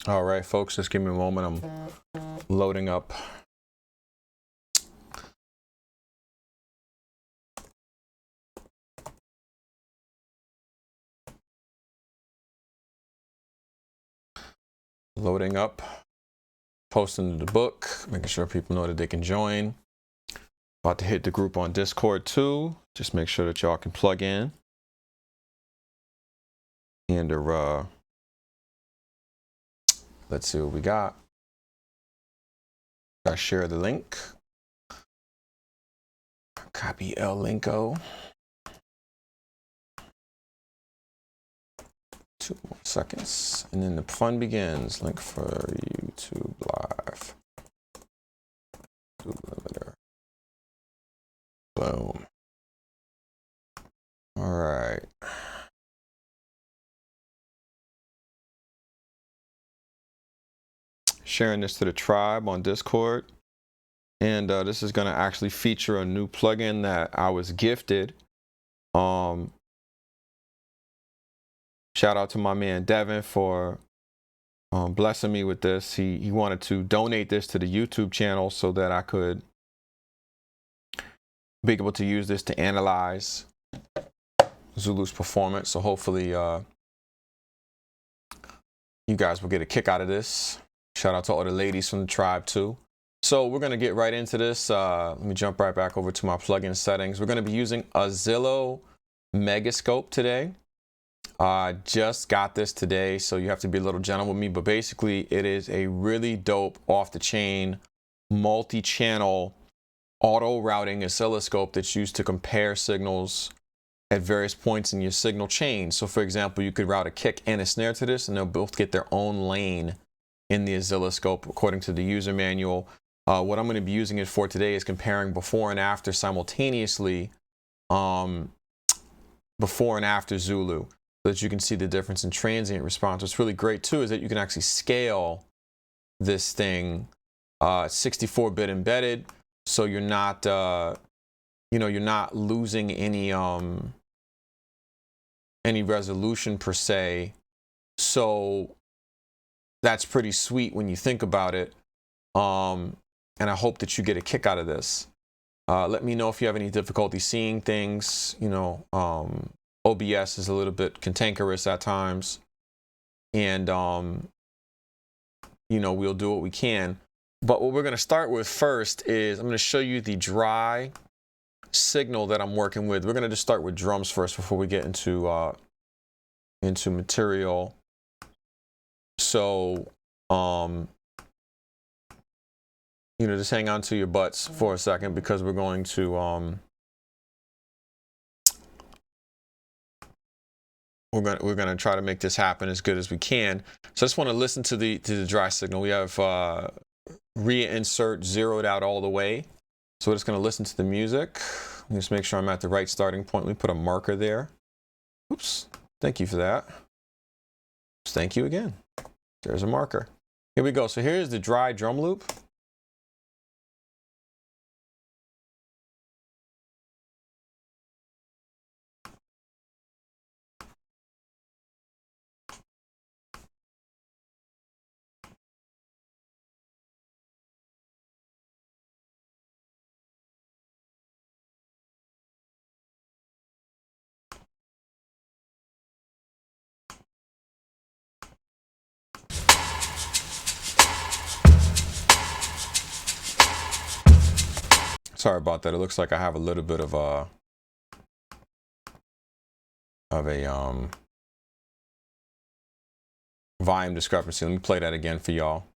All right, folks, just give me a moment. I'm loading up. Loading up, posting the book, making sure people know that they can join. About to hit the group on Discord too. Just make sure that y'all can plug in. And let's see what we got. I share the link. Copy El Linko. 2 more seconds. And then the fun begins. Link for YouTube Live. Limiter. Boom. All right. Sharing this to the tribe on Discord. And this is going to actually feature a new plugin that I was gifted. Shout out to my man Devin for blessing me with this. He wanted to donate this to the YouTube channel so that I could be able to use this to analyze Zulu's performance. So hopefully you guys will get a kick out of this. Shout out to all the ladies from the tribe too. So we're going to get right into this. Let me jump right back over to my plugin settings. We're going to be using a Zulu Megascope today. I just got this today, so you have to be a little gentle with me. But basically, it is a really dope, off-the-chain, multi-channel auto routing oscilloscope that's used to compare signals at various points in your signal chain. So for example, you could route a kick and a snare to this, and they'll both get their own lane in the oscilloscope according to the user manual. What I'm going to be using it for today is comparing before and after simultaneously, before and after Zulu, so that you can see the difference in transient response. What's really great too is that you can actually scale this thing 64-bit embedded, so you're not you're not losing any resolution per se. So that's pretty sweet when you think about it. And I hope that you get a kick out of this. Let me know if you have any difficulty seeing things. OBS is a little bit cantankerous at times. And, we'll do what we can. But what we're going to start with first is I'm going to show you the dry signal that I'm working with. We're going to just start with drums first before we get into material. So, just hang on to your butts for a second, because we're going to we're going to try to make this happen as good as we can. So I just want to listen to the dry signal. We have reinsert zeroed out all the way. So we're just going to listen to the music. Just make sure I'm at the right starting point. Let me put a marker there. Oops. Thank you for that. Thank you again. There's a marker. Here we go. So here's the dry drum loop. Sorry about that. It looks like I have a little bit of a volume discrepancy. Let me play that again for y'all.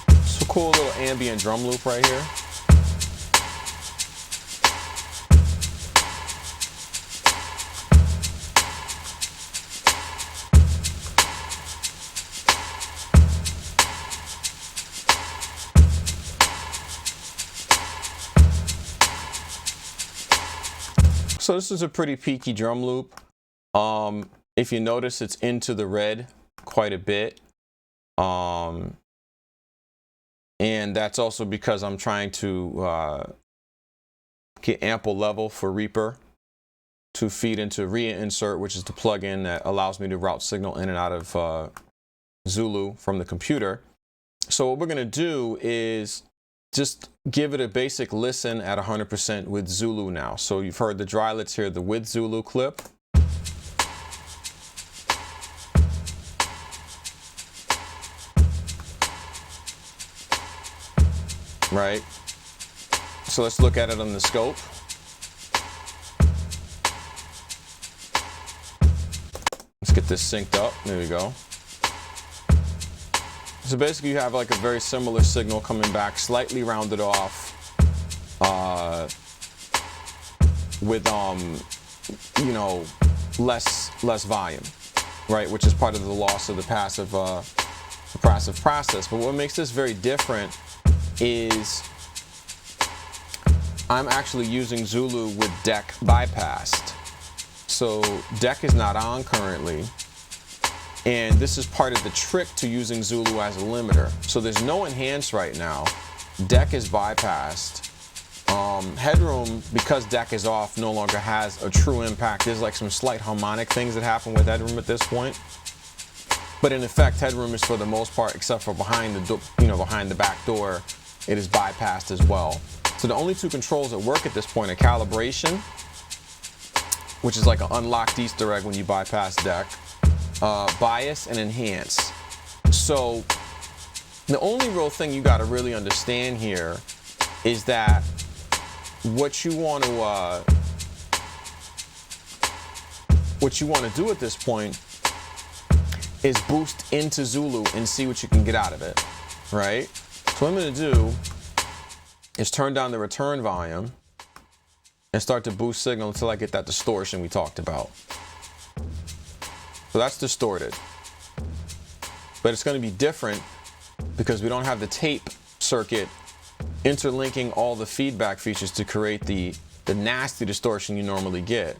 It's a cool little ambient drum loop right here. So this is a pretty peaky drum loop. If you notice, it's into the red quite a bit. And that's also because I'm trying to get ample level for Reaper to feed into reinsert, which is the plugin that allows me to route signal in and out of Zulu from the computer. So what we're going to do is just give it a basic listen at 100% with Zulu now. So you've heard the dry, let's hear the with Zulu clip. Right? So let's look at it on the scope. Let's get this synced up. There we go. So basically you have like a very similar signal coming back, slightly rounded off with you know, less volume, right? Which is part of the loss of the passive process. But what makes this very different is I'm actually using Zulu with DEC bypassed. So DEC is not on currently. And this is part of the trick to using Zulu as a limiter. So there's no enhance right now. DEC is bypassed. Headroom, because DEC is off, no longer has a true impact. There's like some slight harmonic things that happen with headroom at this point. But in effect, headroom is for the most part, except for behind the back door, it is bypassed as well. So the only two controls that work at this point are calibration, which is like an unlocked Easter egg when you bypass DEC. Bias and enhance. So the only real thing you got to really understand here is that what you want to do at this point is boost into Zulu and see what you can get out of it, right? So what I'm going to do is turn down the return volume and start to boost signal until I get that distortion we talked about. So that's distorted, but it's going to be different because we don't have the tape circuit interlinking all the feedback features to create the nasty distortion you normally get.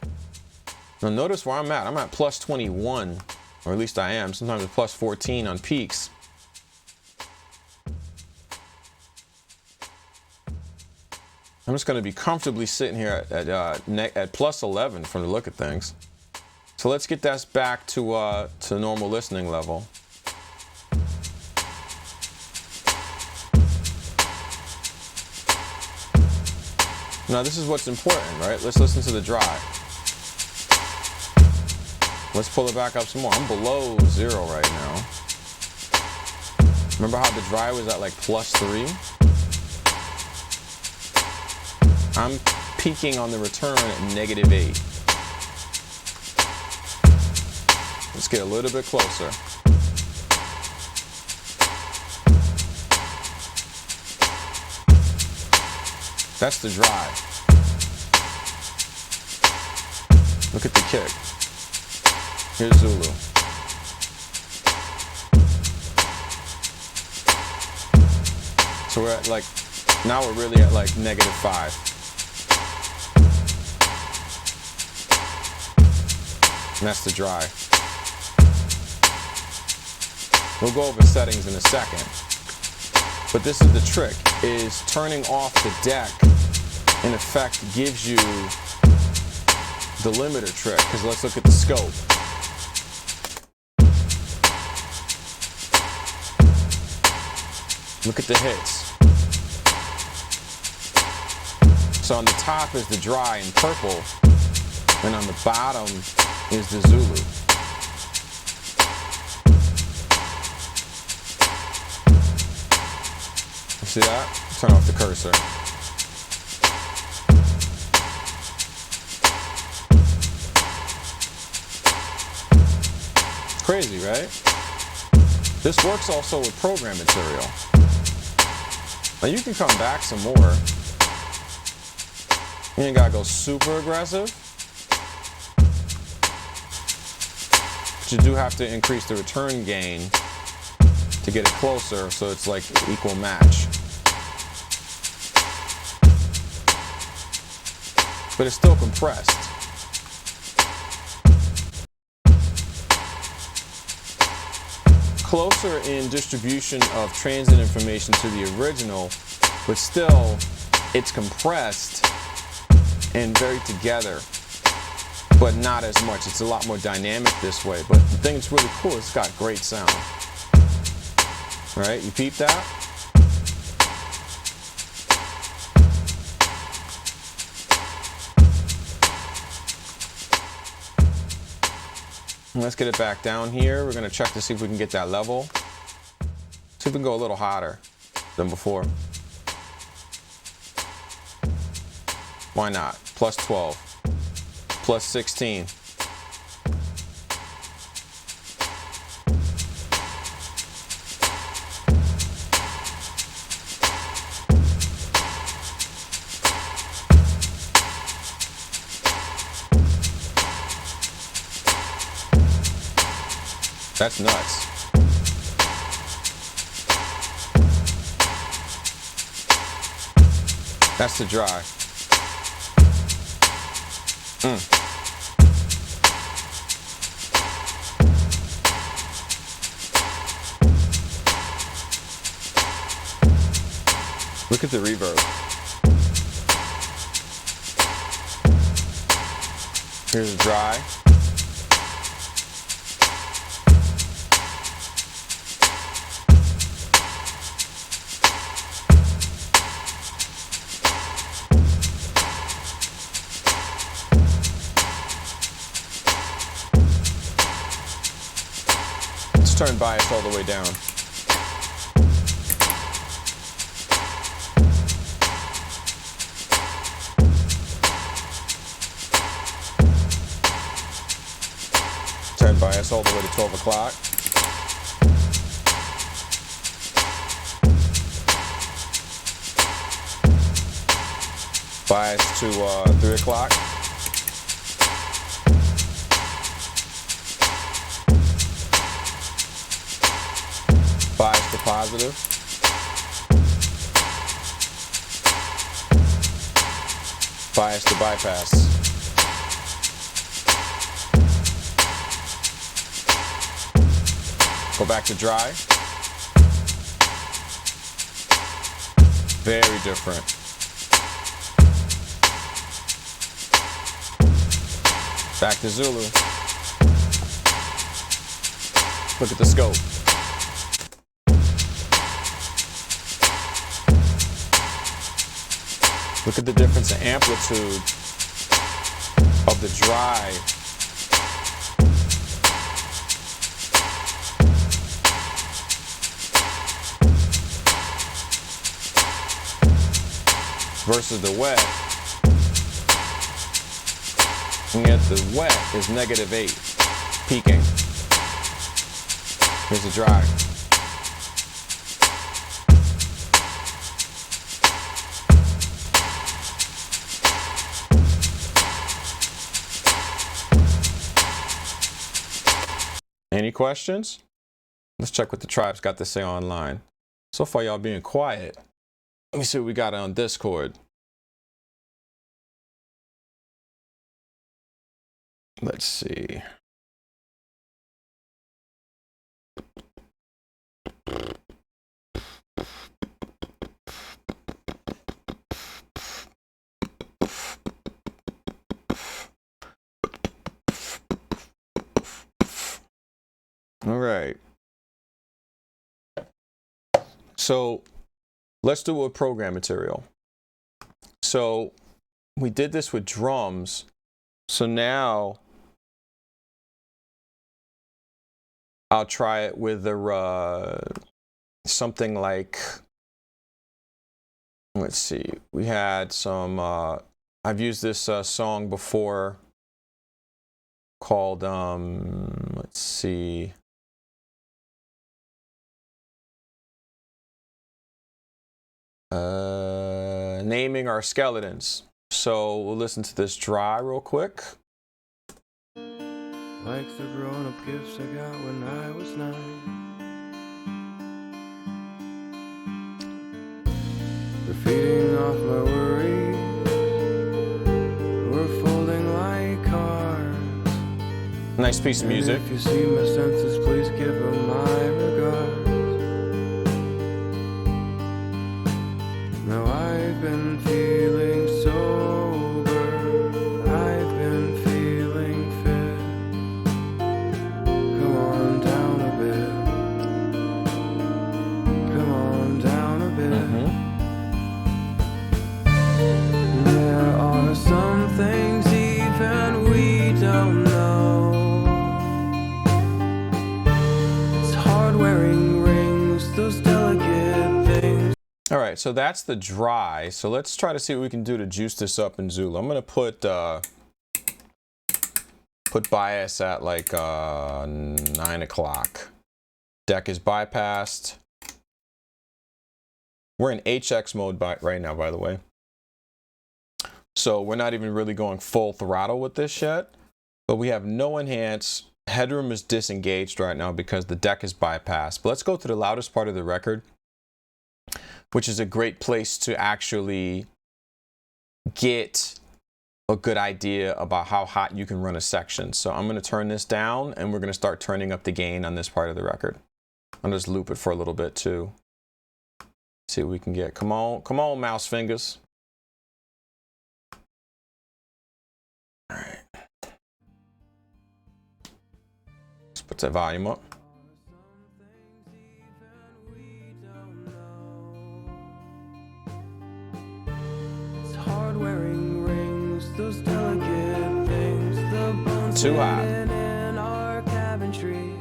Now notice where I'm at. I'm at plus 21, or at least I am. Sometimes it's plus 14 on peaks. I'm just going to be comfortably sitting here at plus 11 from the look of things. So let's get that back to normal listening level. Now this is what's important, right? Let's listen to the dry. Let's pull it back up some more. I'm below 0 right now. Remember how the dry was at like plus 3? I'm peaking on the return at negative 8. Let's get a little bit closer. That's the dry. Look at the kick. Here's Zulu. So we're at like, now we're really at like negative 5. And that's the dry. We'll go over settings in a second. But this is the trick, is turning off the DEC in effect gives you the limiter trick, because let's look at the scope. Look at the hits. So on the top is the dry in purple, and on the bottom is the Zulu. See that? Turn off the cursor. Crazy, right? This works also with program material. Now you can come back some more. You ain't gotta go super aggressive. But you do have to increase the return gain to get it closer so it's like equal match. But it's still compressed. closer in distribution of transit information to the original, but still it's compressed and very together, but not as much. It's a lot more dynamic this way. But the thing that's really cool is it's got great sound. All right, you peep that? Let's get it back down here. We're going to check to see if we can get that level. See if we can go a little hotter than before. Why not? Plus 12. Plus 16. That's nuts. That's the dry. Look at the reverb. Here's the dry. Turn bias all the way down. Turn bias all the way to 12 o'clock. Bias to 3 o'clock. Bias to positive. Bias to bypass. Go back to dry. Very different. Back to Zulu. Look at the scope. Look at the difference in amplitude of the dry versus the wet. And yet the wet is -8, peaking. Here's the dry. Any questions? Let's check what the tribe's got to say online. So far, y'all being quiet. Let me see what we got on Discord. Let's see. All right. So let's do a program material. So we did this with drums. So now I'll try it with the something like, let's see, we had some, I've used this song before called, let's see, Naming Our Skeletons. So we'll listen to this dry real quick. Like the grown-up gifts I got when I was 9. They're feeding off my worries. We're folding like cards. Nice piece of music. If you see my senses, please give them my regards. Now I've been feeling sober, I've been feeling fit. Come on down a bit, come on down a bit. There are some things even we don't know. It's hard wearing rings, those delicate things. All right, so that's the dry. So let's try to see what we can do to juice this up in Zulu. I'm gonna put bias at like 9 o'clock. Deck is bypassed. We're in HX mode right now, by the way. So we're not even really going full throttle with this yet, but we have no enhance. Headroom is disengaged right now because the deck is bypassed. But let's go to the loudest part of the record, which is a great place to actually get a good idea about how hot you can run a section. So I'm going to turn this down and we're going to start turning up the gain on this part of the record. I'll just loop it for a little bit too. See what we can get. Come on, mouse fingers. All right. Let's put that volume up. Wearing rings, those delicate things, the bones Too hot. in our cabin tree.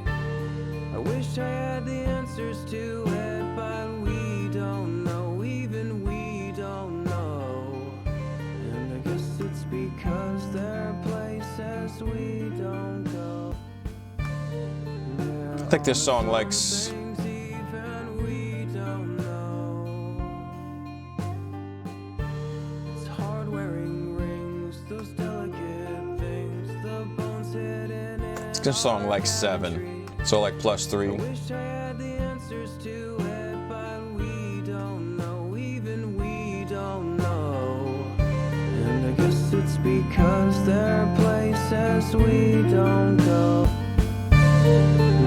I wish I had the answers to it, but we don't know, even we don't know. And I guess it's because there are places we don't go. I think this song likes this song like 7, so like +3. I wish I had the answers to it, but we don't know, even we don't know. And I guess it's because there are places we don't go.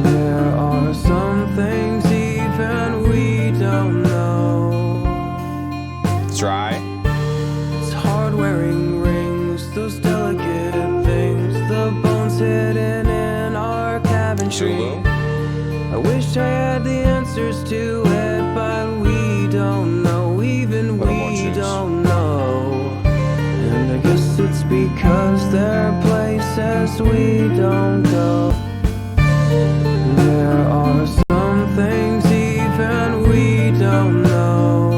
There are some things even we don't know. Dry. It's hard wearing rings, those delicate things, the bones hidden in our cabin tree. Zulu. I wish I had the answers to it, but we don't know, even we don't know. And I guess it's because there are places we don't go. There are some things even we don't know.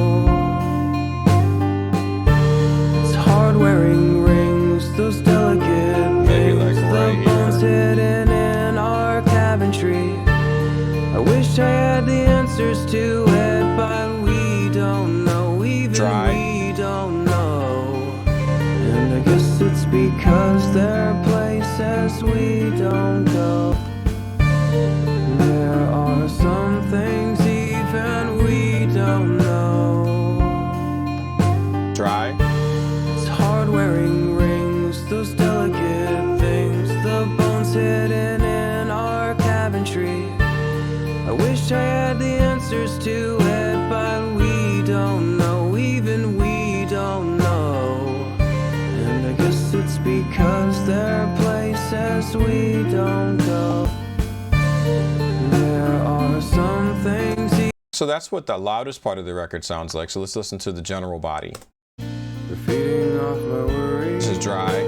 It's hard wearing rings, those delicate things, like right the bones here. hidden in our cabin tree. I wish I had the answers to it, but we don't know, even Dry. we don't know. And I guess it's because there are places we don't go. There are some things even we don't know. Dry. It's hard wearing rings, those delicate things, the bones hidden in our cabin tree. I wish I had the answers to it, but we don't know, even we don't know. And I guess it's because there are places we don't go. There are some things. So that's what the loudest part of the record sounds like. So let's listen to the general body. We're feeding off my worries. This is dry.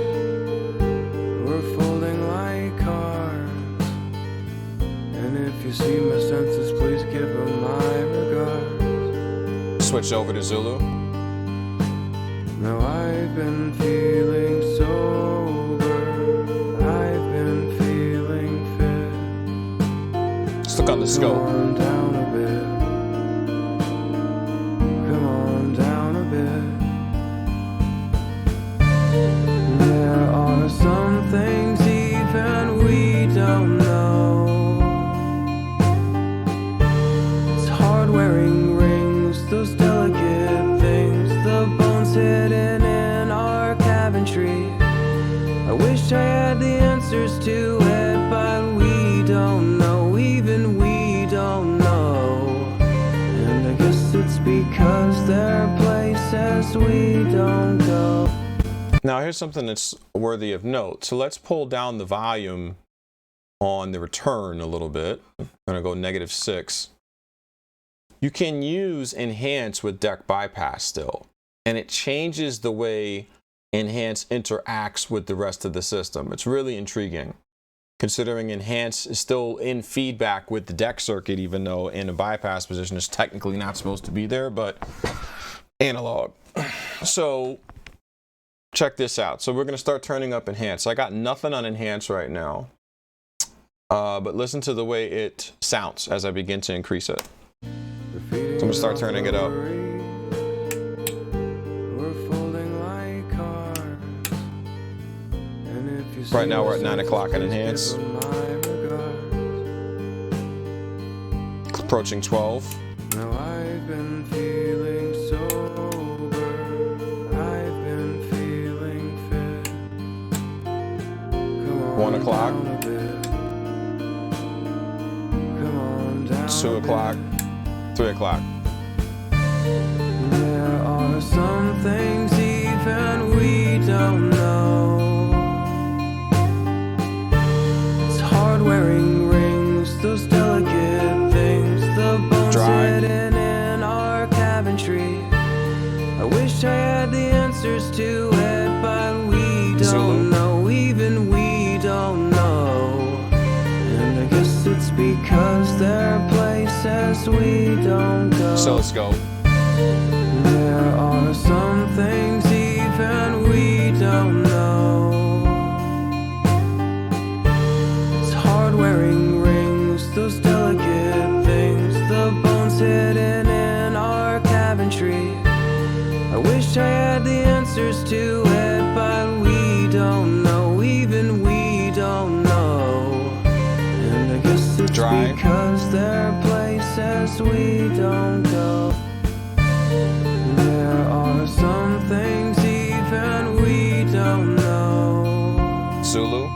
We're folding like cards. And if you see my senses, please give them my regards. Switch over to Zulu. Now I've been feeling sober, I've been feeling fit. Let's look on the Come scope. on down a bit, come on down a bit. There are some things even we don't know. It's hard wearing rings, those delicate things, the bones hidden in our cabin tree. I wish I had the answers to it, don't know, even we don't know. And I guess it's because there are places we don't go. Now here's something that's worthy of note. So let's pull down the volume on the return a little bit. I'm gonna go -6. You can use enhance with deck bypass still, and it changes the way enhance interacts with the rest of the system. It's really intriguing, considering enhance is still in feedback with the deck circuit, even though in a bypass position it's technically not supposed to be there, but analog. So check this out. So we're going to start turning up enhance. I got nothing on enhance right now, but listen to the way it sounds as I begin to increase it. So I'm going to start turning it up. Right now we're at 9 o'clock on enhance. Approaching 12. Now I've been feeling sober. I've been feeling fit. Come on 1 o'clock. down a bit. Come on down 2 a o'clock. 3 o'clock. bit. There are some things even we don't know. It's hard wearing rings, those delicate things, the bones Dry. hidden in our cabin tree. I wish I had the answers to it, but we don't Zulu. know, even we don't know. And I guess it's because there are places we don't go. So let's go. There are some things even we don't know. It's hard wearing rings, those delicate things, the bones hidden in our cabin tree. I wish I had the answers to it, but we don't know, even we don't know. And I guess it's Dry. because there are places we don't go. There are some things even we don't know. Zulu.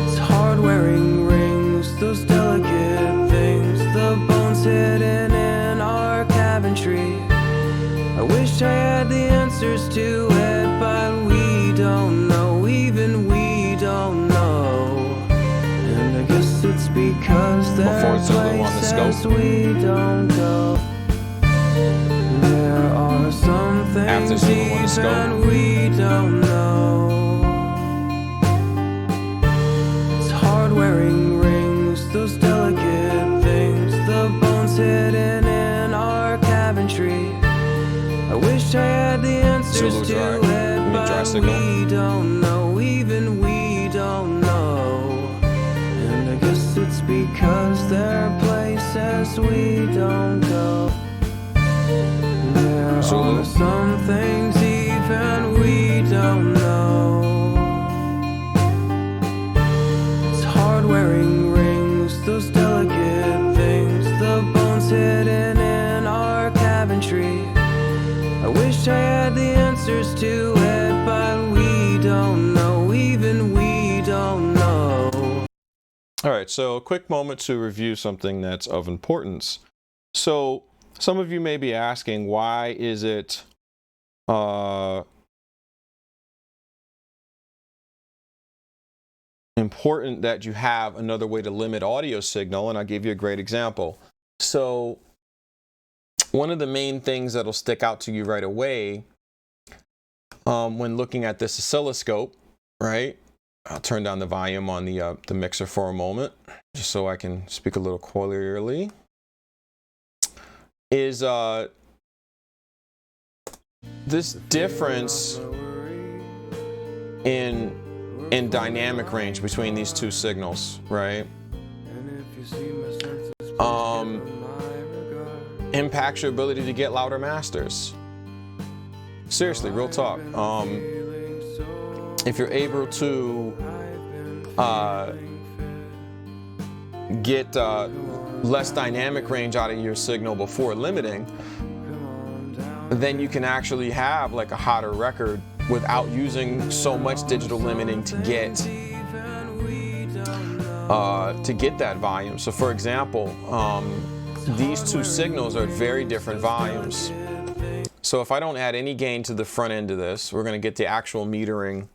It's hard wearing rings, those delicate things, the bones hidden in our cabin tree. I wish I had the answers to it, but we don't know, even we don't know. And I guess it's because there Before are Zulu on the places scope. we don't go. There are some After things Zulu on the scope. even we don't know. It's hard wearing rings, those delicate things, the bones hidden in our cabin tree. I wish I had the answers Zulu to dry. it, Dry but signal. we don't know, even we don't know. And I guess it's because there are places we don't go. There Zulu. are some things even we don't know. It's hard wearing rings, those delicate things, the bones hidden in our cabin tree. I wish I had the answers to it, but we don't know, even we don't know. All right, so a quick moment to review something that's of importance. So some of you may be asking, why is it important that you have another way to limit audio signal? And I'll give you a great example. So one of the main things that'll stick out to you right away when looking at this oscilloscope, right? I'll turn down the volume on the mixer for a moment, just so I can speak a little clearly. Is this difference in dynamic range between these two signals, right? Impacts your ability to get louder masters. Seriously, real talk. If you're able to get less dynamic range out of your signal before limiting, then you can actually have like a hotter record without using so much digital limiting to get to get that volume. So for example, these two signals are at very different volumes. So if I don't add any gain to the front end of this, we're going to get the actual metering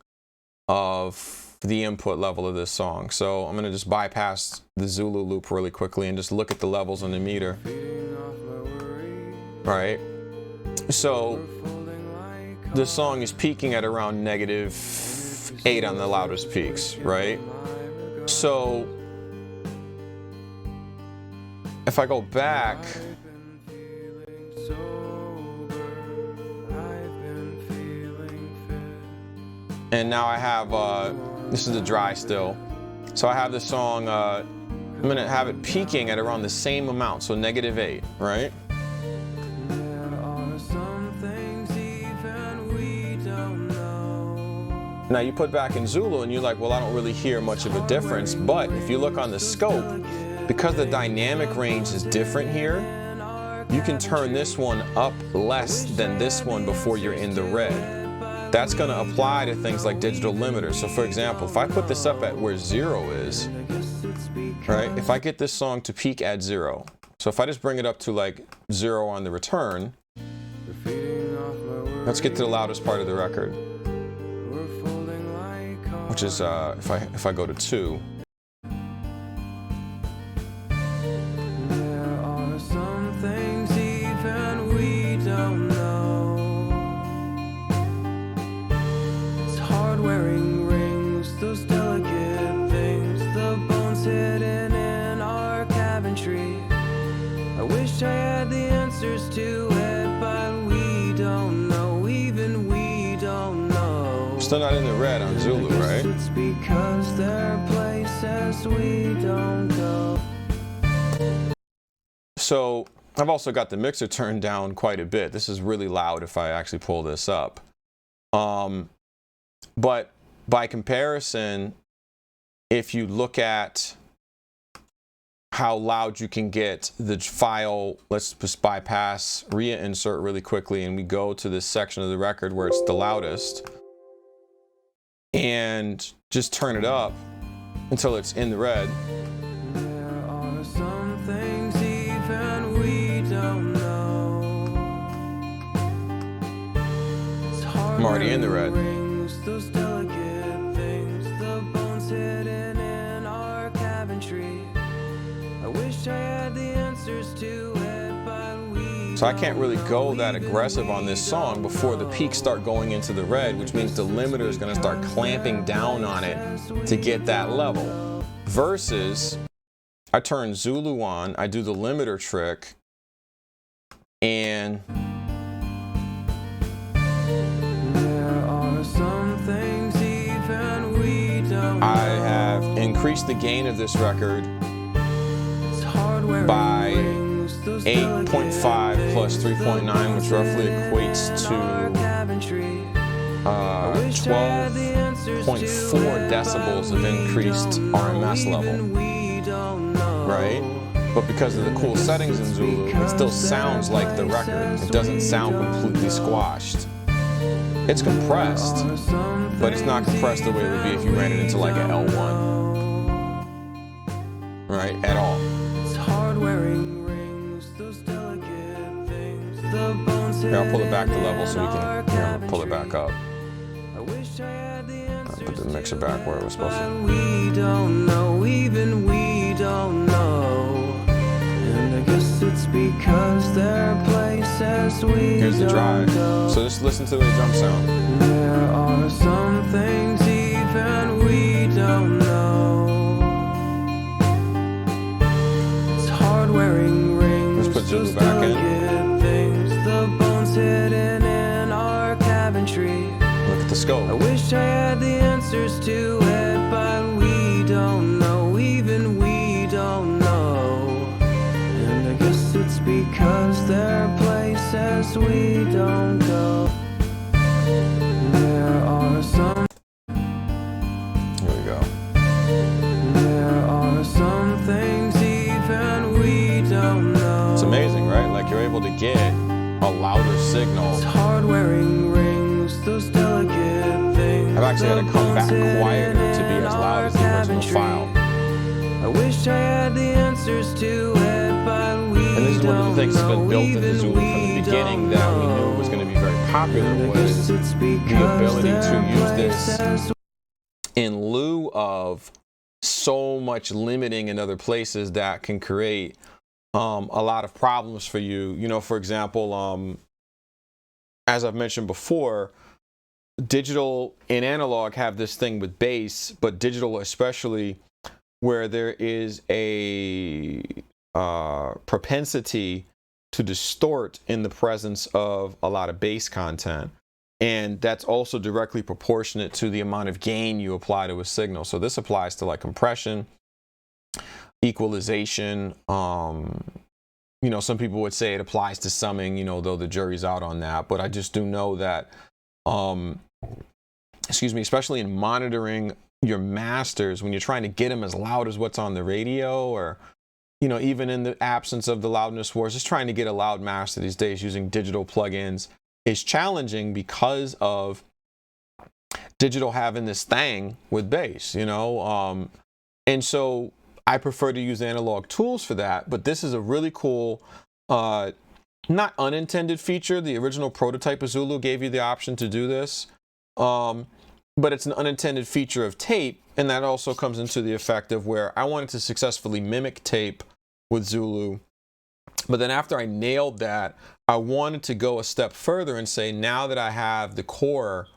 of the input level of this song. So I'm going to just bypass the Zulu loop really quickly and just look at the levels on the meter. Right? So the song is peaking at around -8 on the loudest peaks, right? So if I go back, and now I have, this is the dry still. So I have the song, I'm gonna have it peaking at around the same amount, so -8, right? Now you put back in Zulu and you're like, well, I don't really hear much of a difference, but if you look on the scope, because the dynamic range is different here, you can turn this one up less than this one before you're in the red. That's going to apply to things like digital limiters. So for example, if I put this up at where 0 is, right, if I get this song to peak at 0, so if I just bring it up to like 0 on the return, let's get to the loudest part of the record, which is if I go to 2. Still not in the red on Zulu, right? It's because there are places we don't go. So I've also got the mixer turned down quite a bit. This is really loud if I actually pull this up. But by comparison, if you look at how loud you can get the file, let's just bypass reinsert really quickly, and we go to this section of the record where it's the loudest, and just turn it up until it's in the red. There are some things even we don't know. I'm already in the red. Those delicate things, the bones hidden in our cabinetry. I wish I had the answers to it, but we. So I can't really go that aggressive on this song before the peaks start going into the red, which means the limiter is going to start clamping down on it to get that level. Versus, I turn Zulu on, I do the limiter trick, and I have increased the gain of this record by 8.5 plus 3.9, which roughly equates to 12.4 decibels of increased RMS level, right? But because of the cool settings in Zulu, it still sounds like the record. It doesn't sound completely squashed. It's compressed, but it's not compressed the way it would be if you ran it into like an L1, right? At all. Here, I'll pull it back to level so we can pull it back up. I'll put the mixer back where it was supposed to. We don't know, even we don't know. And I guess it's because there are places we Here's the drive. So just listen to the drum sound. There are some things even we don't know. It's hard wearing rings. Let's put Zulu back in. Hidden in our cabinetry. Look at the scope. I wish I had the answers to it, but we don't know, even we don't know. And I guess it's because there are places we don't go. There are some. Here we go. There are some things even we don't know. It's amazing, right? Like you're able to get a louder signal. It's hard wearing rings, those delicate things. I've actually had to come back quieter to be as loud as the original file. answers to it, but we And this is one of the things that's been don't built know, into Zulu from the even beginning that we knew was going to be very popular, was it's the because ability to their use this places in lieu of so much limiting in other places that can create a lot of problems for you. You know, for example, as I've mentioned before, digital and analog have this thing with bass, but digital especially, where there is a propensity to distort in the presence of a lot of bass content. And that's also directly proportionate to the amount of gain you apply to a signal. So this applies to like compression, equalization. You know, some people would say it applies to summing, you know, though the jury's out on that. But I just do know that, especially in monitoring your masters, when you're trying to get them as loud as what's on the radio, or, you know, even in the absence of the loudness wars, just trying to get a loud master these days using digital plugins is challenging because of digital having this thing with bass, you know. And so I prefer to use analog tools for that, but this is a really cool, not unintended feature. The original prototype of Zulu gave you the option to do this, but it's an unintended feature of tape, and that also comes into the effect of where I wanted to successfully mimic tape with Zulu. But then after I nailed that, I wanted to go a step further and say, now that I have the core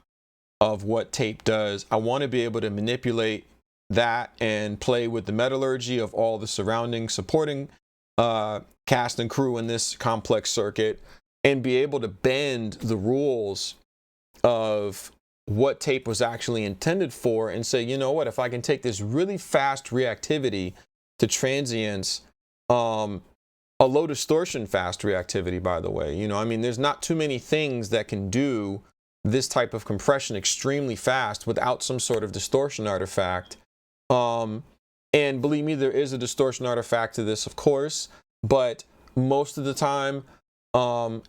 of what tape does, I want to be able to manipulate that and play with the metallurgy of all the surrounding supporting cast and crew in this complex circuit, and be able to bend the rules of what tape was actually intended for and say, you know what, if I can take this really fast reactivity to transients, a low distortion fast reactivity, by the way, you know, I mean, there's not too many things that can do this type of compression extremely fast without some sort of distortion artifact. And believe me, there is a distortion artifact to this, of course, but most of the time,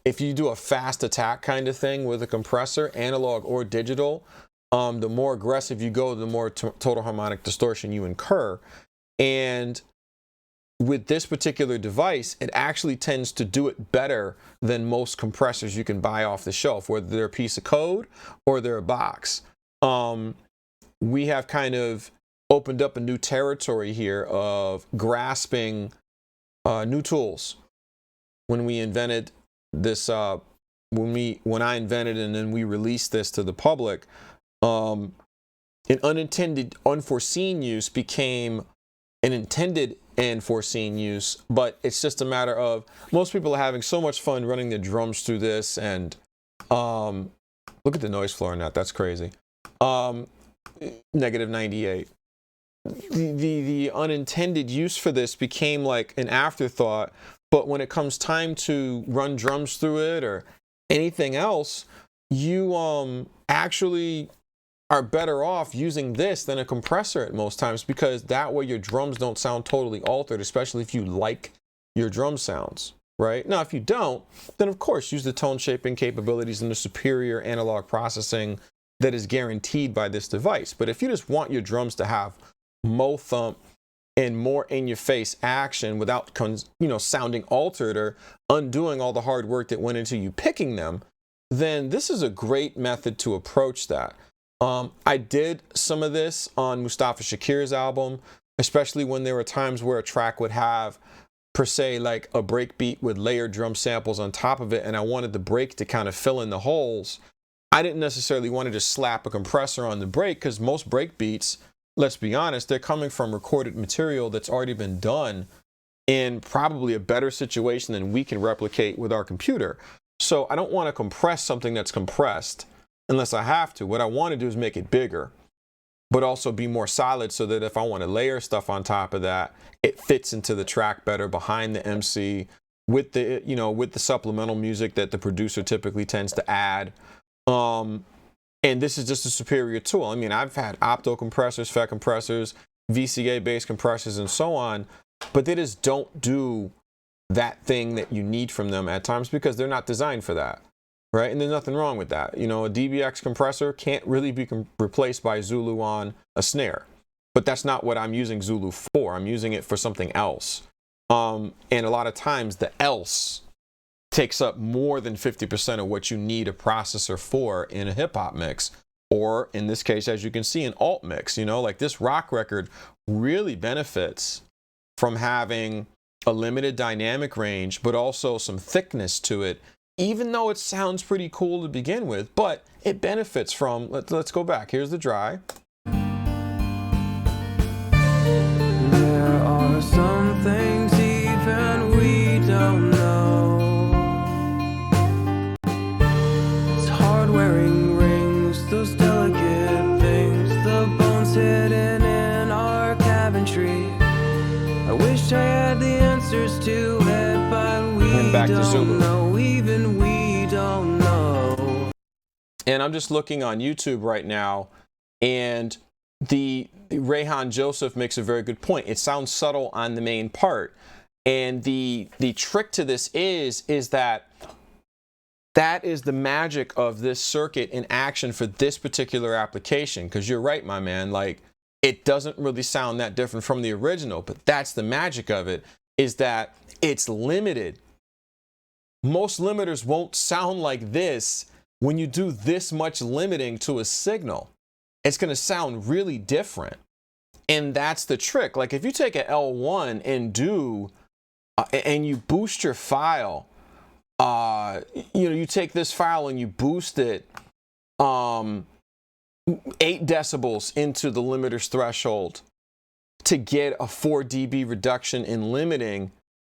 if you do a fast attack kind of thing with a compressor, analog or digital, the more aggressive you go, the more total harmonic distortion you incur. And with this particular device, it actually tends to do it better than most compressors you can buy off the shelf, whether they're a piece of code or they're a box. We have kind of opened up a new territory here of grasping new tools. When we invented this, when I invented and then we released this to the public, an unintended, unforeseen use became an intended and foreseen use. But it's just a matter of most people are having so much fun running their drums through this, and look at the noise floor in that. That's crazy. Negative 98. The unintended use for this became like an afterthought, but when it comes time to run drums through it or anything else, you actually are better off using this than a compressor at most times, because that way your drums don't sound totally altered, especially if you like your drum sounds, right? Now, if you don't, then of course use the tone shaping capabilities and the superior analog processing that is guaranteed by this device. But if you just want your drums to have mo thump and more in your face action without sounding altered or undoing all the hard work that went into you picking them, then this is a great method to approach that. I did some of this on Mustafa Shakir's album, especially when there were times where a track would have, per se, like a break beat with layered drum samples on top of it, and I wanted the break to kind of fill in the holes. I didn't necessarily want to just slap a compressor on the break, because most break beats, let's be honest, they're coming from recorded material that's already been done in probably a better situation than we can replicate with our computer. So I don't want to compress something that's compressed unless I have to. What I want to do is make it bigger, but also be more solid, so that if I want to layer stuff on top of that, it fits into the track better behind the MC with the, with the supplemental music that the producer typically tends to add. And this is just a superior tool. I mean, I've had opto compressors, FET compressors, VCA based compressors, and so on, but they just don't do that thing that you need from them at times, because they're not designed for that. Right, and there's nothing wrong with that. A DBX compressor can't really be replaced by Zulu on a snare. But that's not what I'm using Zulu for. I'm using it for something else. And a lot of times the else takes up more than 50% of what you need a processor for in a hip hop mix, or in this case, as you can see, an alt mix. You know, like this rock record really benefits from having a limited dynamic range, but also some thickness to it, even though it sounds pretty cool to begin with, but it benefits from, let's go back. Here's the dry. There are some things even we don't know. It's hard wearing rings, those delicate things, the bones hidden in our cabinetry. I wish I had the answers to it, but we And back to Zulu. don't know, even we don't know. And I'm just looking on YouTube right now, and the Rayhan Joseph makes a very good point. It sounds subtle on the main part, and the trick to this is that is the magic of this circuit in action for this particular application. Because you're right, my man, like it doesn't really sound that different from the original, but that's the magic of it, is that it's limited. Most limiters won't sound like this when you do this much limiting to a signal. It's going to sound really different. And that's the trick. Like if you take an L1 and and you boost your file, you take this file and you boost it 8 decibels into the limiter's threshold to get a 4 dB reduction in limiting,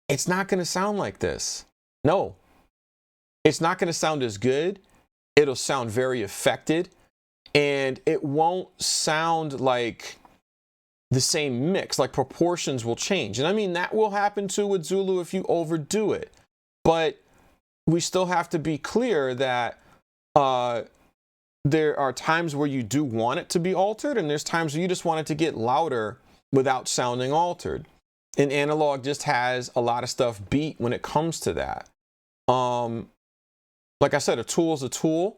it's not going to sound like this. No, it's not going to sound as good. It'll sound very affected, and it won't sound like the same mix. Like proportions will change. And I mean, that will happen too with Zulu if you overdo it. But we still have to be clear that there are times where you do want it to be altered, and there's times where you just want it to get louder without sounding altered. And analog just has a lot of stuff beat when it comes to that. Like I said, a tool is a tool,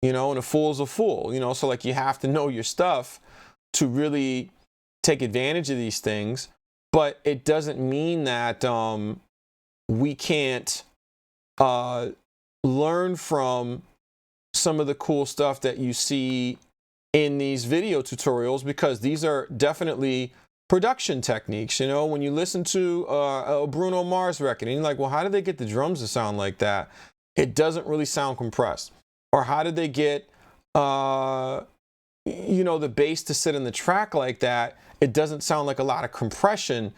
and a fool is a fool, so like you have to know your stuff to really take advantage of these things. But it doesn't mean that we can't learn from some of the cool stuff that you see in these video tutorials, because these are definitely production techniques. When you listen to a Bruno Mars record and you're like, well, how did they get the drums to sound like that? It doesn't really sound compressed. Or how did they get the bass to sit in the track like that? It doesn't sound like a lot of compression.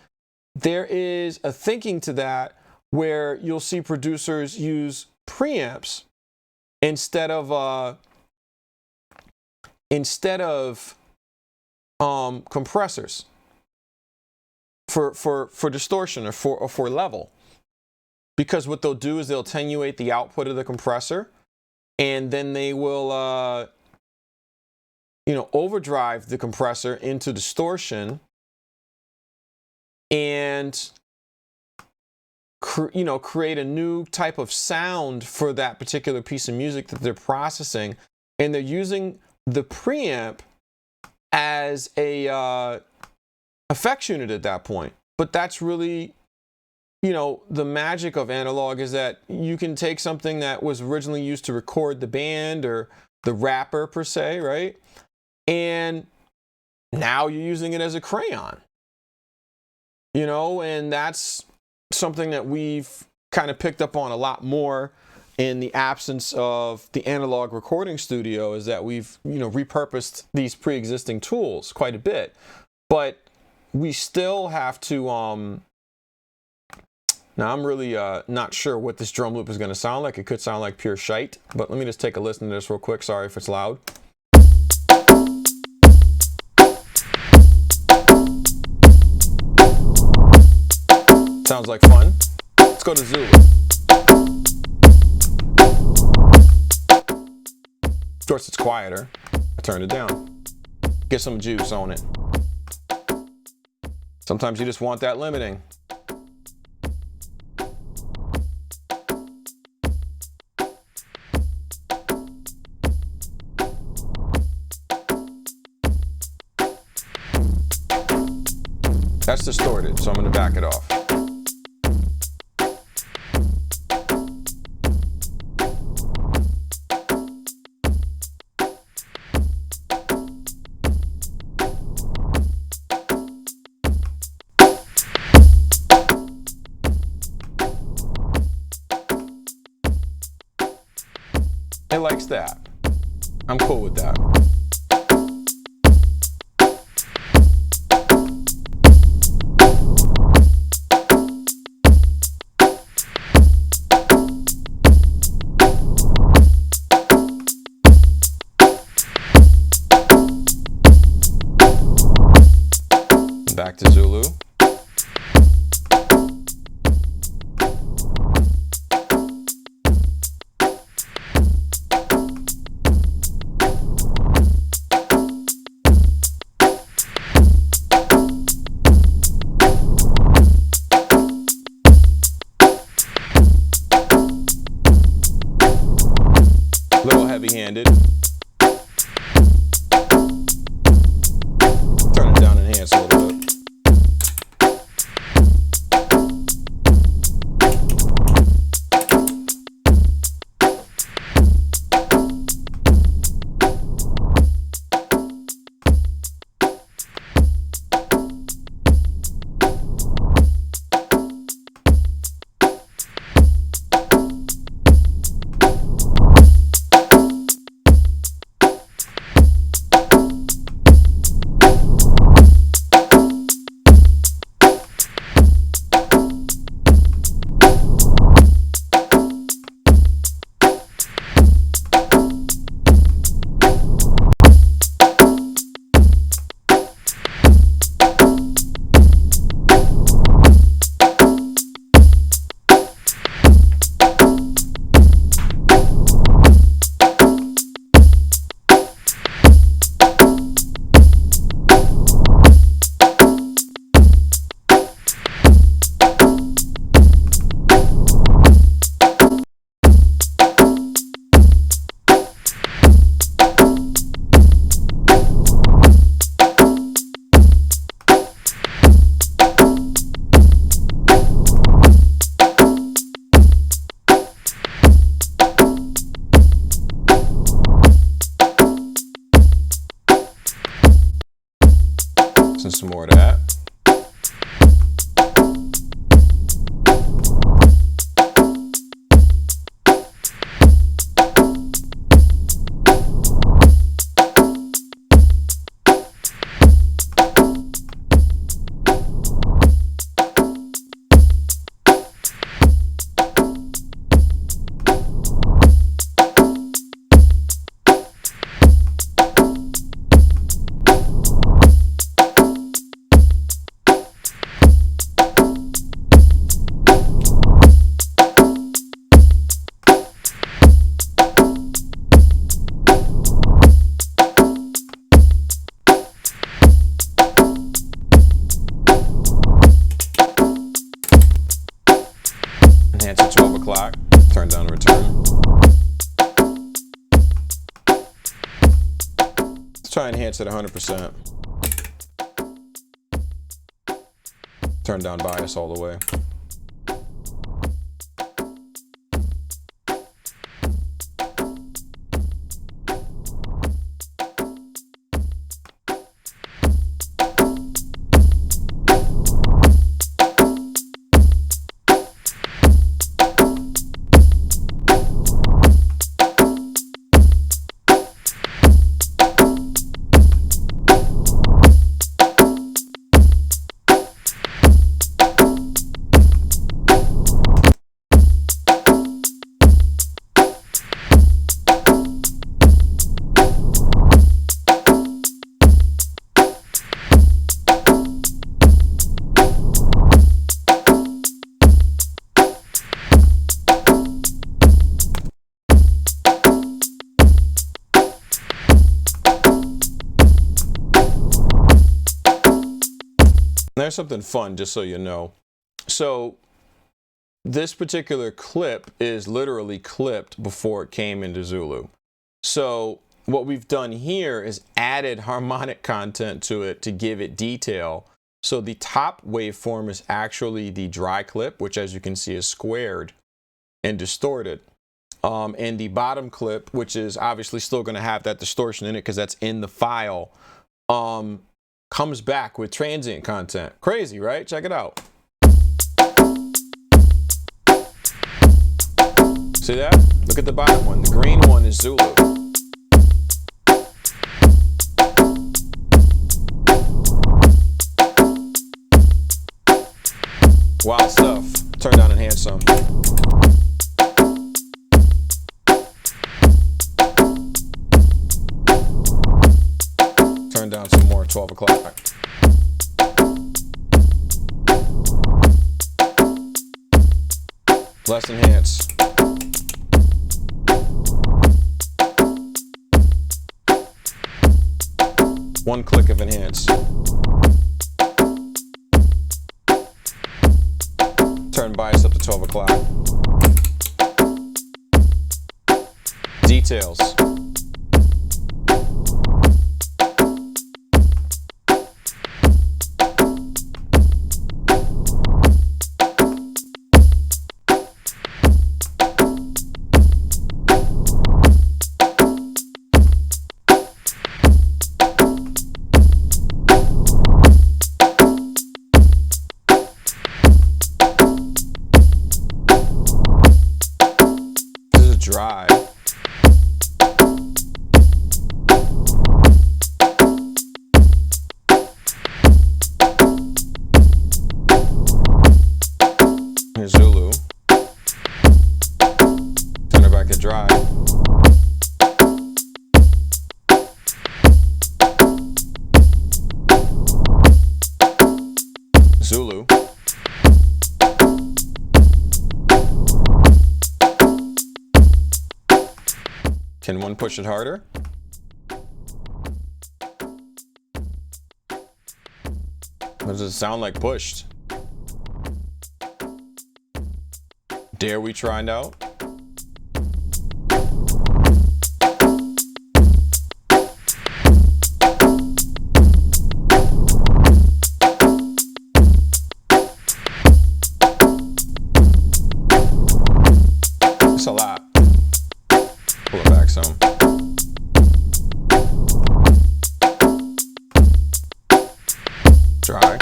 There is a thinking to that where you'll see producers use preamps instead of compressors for distortion or for level. Because what they'll do is they'll attenuate the output of the compressor, and then they will overdrive the compressor into distortion and create a new type of sound for that particular piece of music that they're processing. And they're using the preamp as a effects unit at that point. But that's really, the magic of analog, is that you can take something that was originally used to record the band or the rapper per se, right? And now you're using it as a crayon, and that's something that we've kind of picked up on a lot more in the absence of the analog recording studio, is that we've, repurposed these pre-existing tools quite a bit. But we still have to, now I'm really not sure what this drum loop is going to sound like. It could sound like pure shite, but let me just take a listen to this real quick. Sorry if it's loud. Sounds like fun. Let's go to Zulu. Of course, it's quieter. I turned it down. Get some juice on it. Sometimes you just want that limiting. That's distorted, so I'm going to back it off. It likes that. I'm cool with that. Back to Zulu. Little heavy-handed. Turn it down and enhance a little bit. And some more of that. Enhance at 12 o'clock. Turn down the return. Let's try enhance at 100%. Turn down bias all the way. There's something fun, just so you know. So this particular clip is literally clipped before it came into Zulu. So what we've done here is added harmonic content to it to give it detail. So the top waveform is actually the dry clip, which as you can see is squared and distorted. And the bottom clip, which is obviously still going to have that distortion in it because that's in the file, comes back with transient content. Crazy, right? Check it out. See that? Look at the bottom one. The green one is Zulu. Wild stuff. Turn down and enhance some. Turn down some more, 12 o'clock. Less enhance. One click of enhance. Turn bias up to 12 o'clock. Details. Dry. Here's Zulu. Turn it back to dry. Zulu. Can one push it harder? What does it sound like pushed? Dare we try it out? It's a lot. Pull it back some. Dry.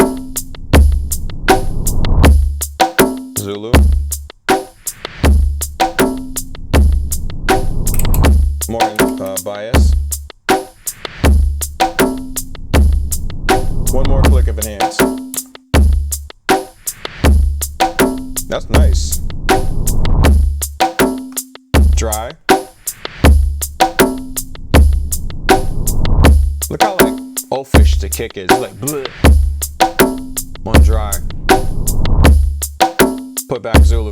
Zulu. More bias. One more click of enhance. That's nice. Dry. Look how like oafish the kick is. It's like bleh. One dry. Put back Zulu.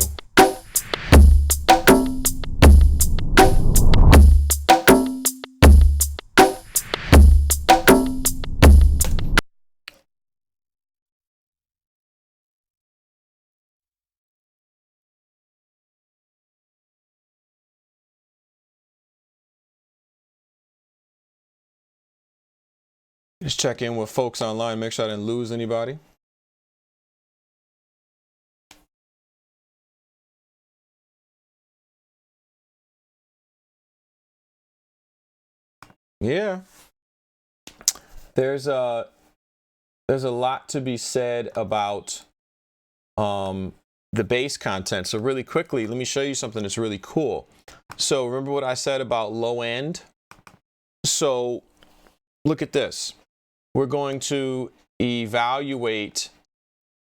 Just check in with folks online, make sure I didn't lose anybody. Yeah. There's a lot to be said about the bass content. So really quickly, let me show you something that's really cool. So remember what I said about low end? So look at this. We're going to evaluate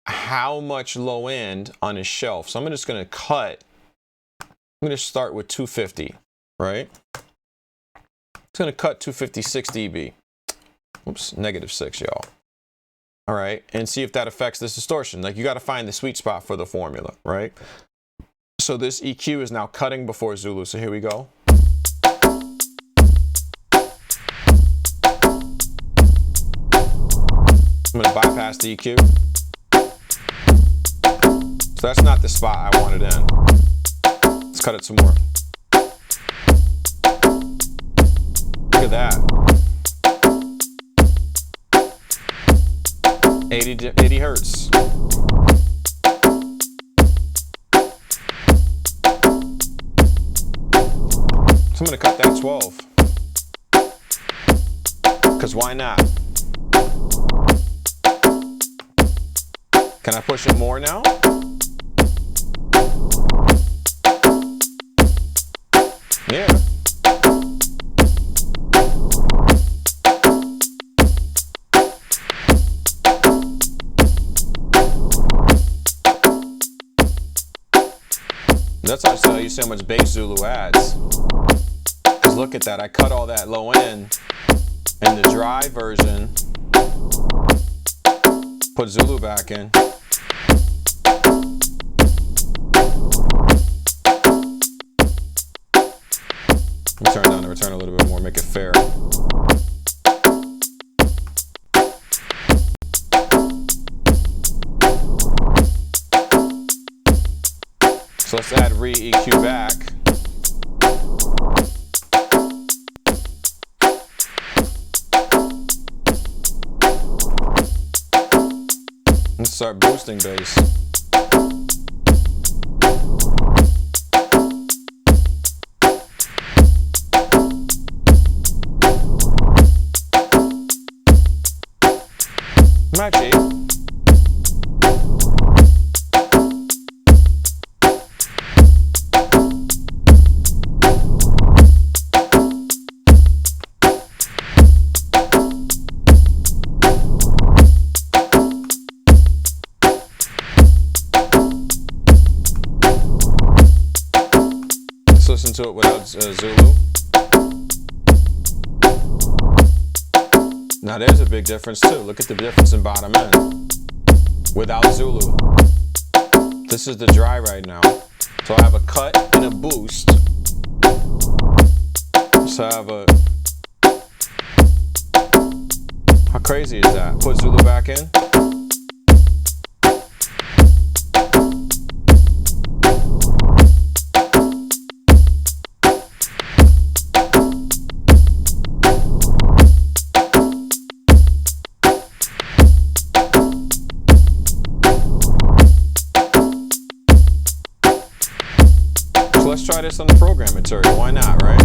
how much low end on a shelf. So I'm just going to cut. I'm going to start with 250, right? It's going to cut 250 6 dB. Oops, -6, y'all. All right, and see if that affects this distortion. Like you got to find the sweet spot for the formula, right? So this EQ is now cutting before Zulu. So here we go. I'm going to bypass the EQ. So that's not the spot I wanted in. Let's cut it some more. Look at that. 80 hertz. So I'm going to cut that 12. Because why not? Can I push it more now? Yeah. That's how I tell you so much bass Zulu adds. Because look at that, I cut all that low end in the dry version. Put Zulu back in. Turn down the return a little bit more, make it fair. So let's add re-EQ back. And start boosting bass. Magic. Let's listen to it without Zulu. Now there's a big difference too. Look at the difference in bottom end without Zulu. This is the dry right now. So I have a cut and a boost. So I have a... How crazy is that? Put Zulu back in. Let's try this on the program material. Why not, right?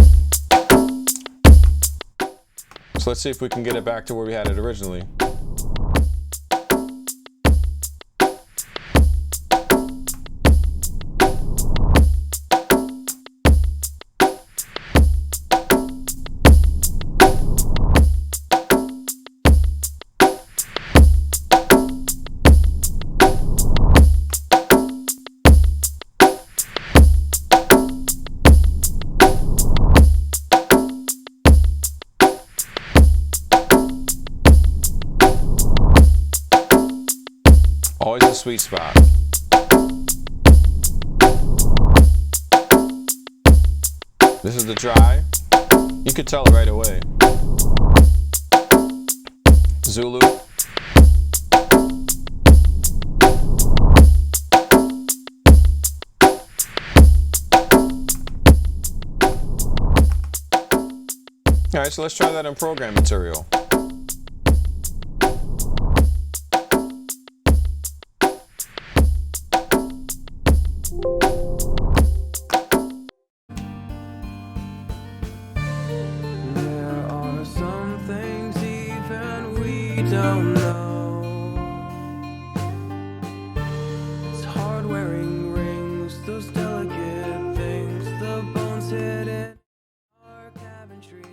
So let's see if we can get it back to where we had it originally. Always a sweet spot. This is the dry. You could tell it right away. Zulu. All right, so let's try that in program material. Don't know. It's hard wearing rings, those delicate things, the bones hidden our cabinetry.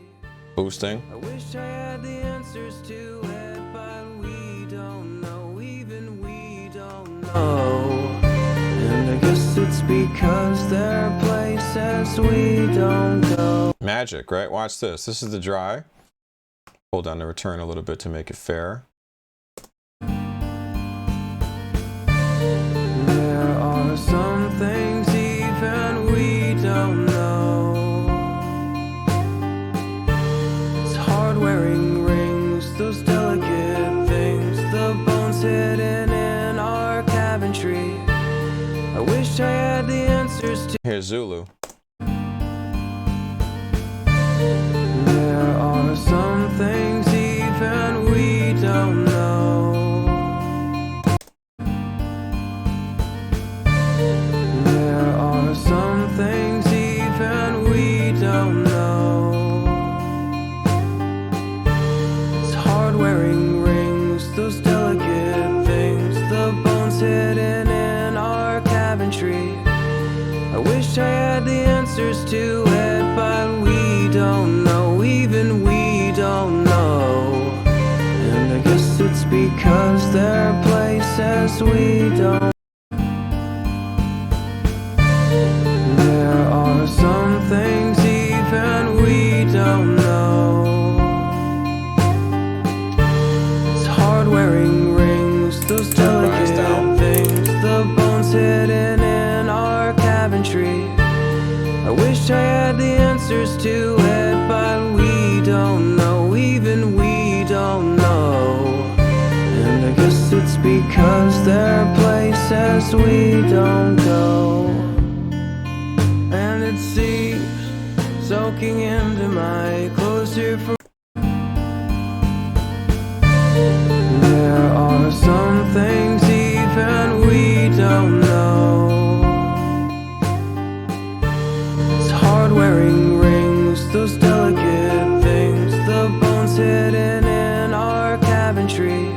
Boosting. I wish I had the answers to it, but we don't know, even we don't know. And I guess it's because there are places we don't go. Magic, right? Watch this. This is the dry. Pull down the return a little bit to make it fair. There are some things even we don't know. It's hard wearing rings, those delicate things, the bones hidden in our cabinetry. I wish I had the answers to. Here's Zulu. There are some things even we don't know. There are some things even we don't know. It's hard wearing rings, those delicate things, the bones hidden in our cabinetry. I I wish I had the answers to it, but we don't know, even we don't know. And I guess it's because there are places we don't. There are some things even we don't know. It's hard wearing rings, those delicate things, the bones hidden in our cabin tree. I wish I had the answers to it, but we don't know, even we don't know. And I guess it's because there are places we don't go. And it seeps, soaking into my clothes here for. There are some things even we don't know. It's hard wearing rings, those delicate things, the bones hidden in our cabin tree.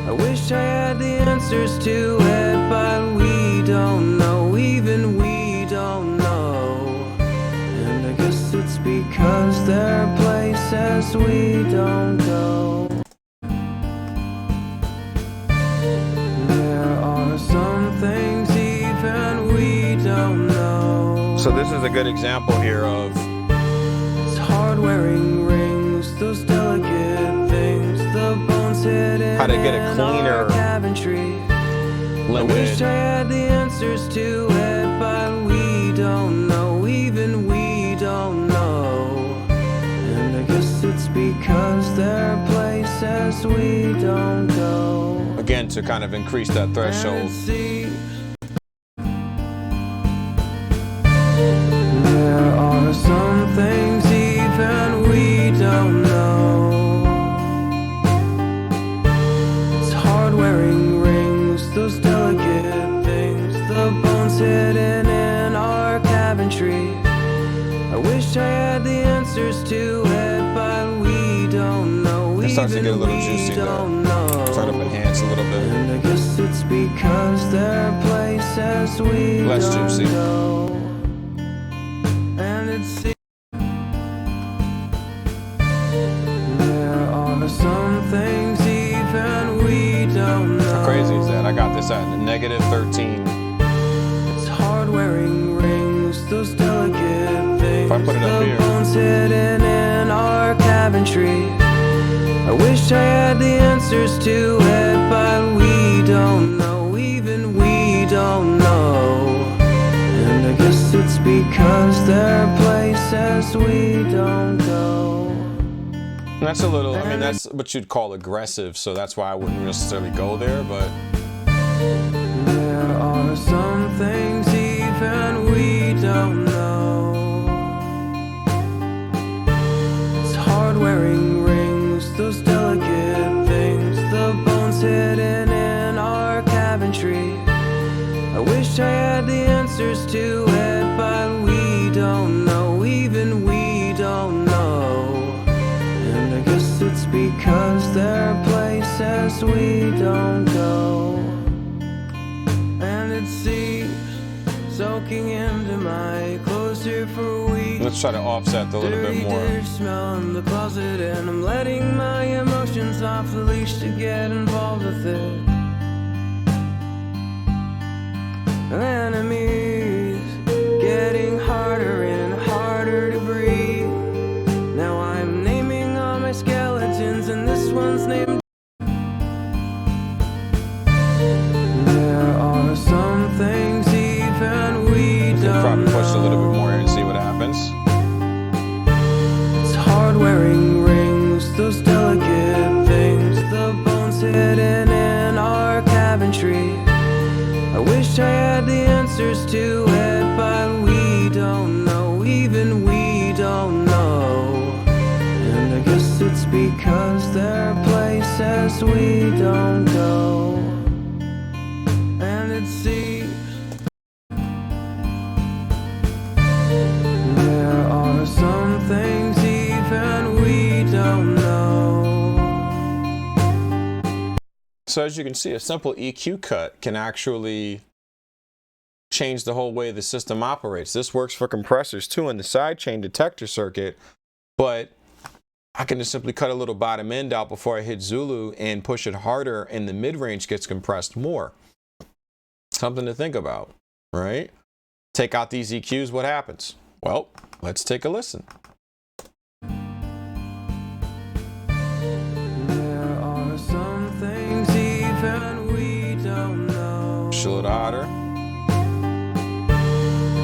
I wish I had the answers to it, but we don't know, even we don't know. And I guess it's because there are places we don't go. There are some things even we don't know. So this is a good example here of It's hard wearing rings, those delicate things, the bones hidden how to get a in cleaner our cabin tree. I wish I limited. had the answers to it, but we don't know, even we don't know. And I guess it's because there are places we don't go. Again, to kind of increase that And threshold. it seems there are some things even we don't know. It's hard wearing rings, those delicate things, the bones hidden in our cabin tree. I wish I had the answers to it, but we don't know, It starts to even get a little we juicy there. don't know. Try to enhance a little bit. And I guess it's because there are places we Less don't juicy. go. And it's there are some things even we don't know. How crazy is that? I got this at -13. It's hard wearing rings, those delicate things, If I put it up the here. bones hidden in our cabin tree. I wish I had the answers to it, but we don't know, even we don't know. And I guess it's because there are places we don't go. And that's a little, I mean, that's what you'd call aggressive, so that's why I wouldn't necessarily go there, but There are some things even we don't know. It's hard wearing rings, those delicate things, the bones hidden in our cabin tree. I wish I had the answers to it, but we don't know, even we don't know. And I guess it's because there are places we don't go. And it seeps, soaking into my clothes here for a week. let's try to offset a little Dirty bit more. dish smell in the closet, and I'm letting my emotions off the leash to get involved with it. Enemies getting harder and harder to breathe. Now I'm naming all my skeletons, and this one's named. There are some things even we don't Probably push it a little bit know. more here and see what happens. It's hard wearing rings, those delicate things, the bones hidden in our cabin tree. I wish I had the answers to it, but we don't know, even we don't know. And I guess it's because there are places we don't go. And it seems there are some things even we don't know. So as you can see, a simple EQ cut can actually change the whole way the system operates. This works for compressors too in the sidechain detector circuit, but I can just simply cut a little bottom end out before I hit Zulu and push it harder, and the mid-range gets compressed more. Something to think about, right? Take out these EQs, what happens? Well, let's take a listen. There are some things even we don't know. Just a little hotter.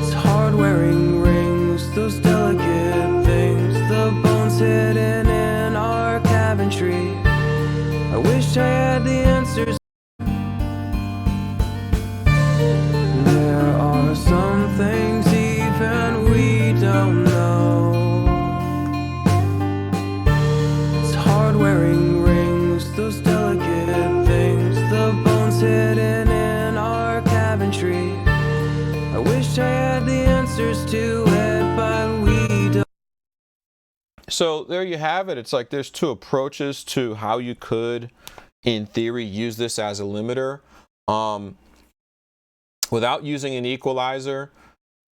It's hard-wearing rings, those delicate things, the bones hidden in our cabinetry. I wish I had the answers. There are some things even we don't know. It's hard-wearing rings, those delicate things, the bones hidden in our cabinetry. I wish I had the answers to it, but we don't. So there you have it. It's like there's two approaches to how you could, in theory, use this as a limiter. Without using an equalizer,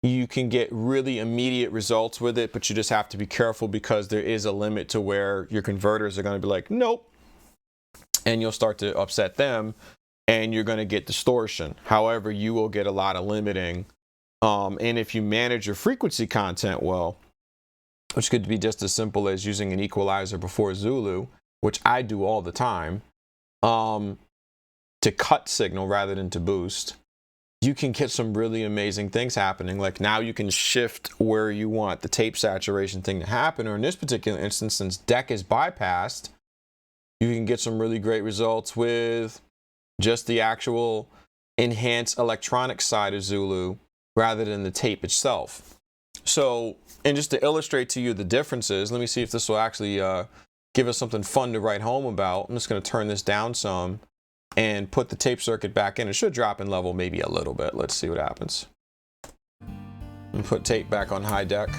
you can get really immediate results with it, but you just have to be careful because there is a limit to where your converters are going to be like, nope, and you'll start to upset them, and you're going to get distortion. However, you will get a lot of limiting, and if you manage your frequency content well, which could be just as simple as using an equalizer before Zulu, which I do all the time, to cut signal rather than to boost, you can get some really amazing things happening. Like now you can shift where you want the tape saturation thing to happen, or in this particular instance, since DEC is bypassed, you can get some really great results with just the actual enhanced electronic side of Zulu rather than the tape itself. So, and just to illustrate to you the differences, let me see if this will actually give us something fun to write home about. I'm just going to turn this down some and put the tape circuit back in. It should drop in level maybe a little bit. Let's see what happens. And put tape back on high deck.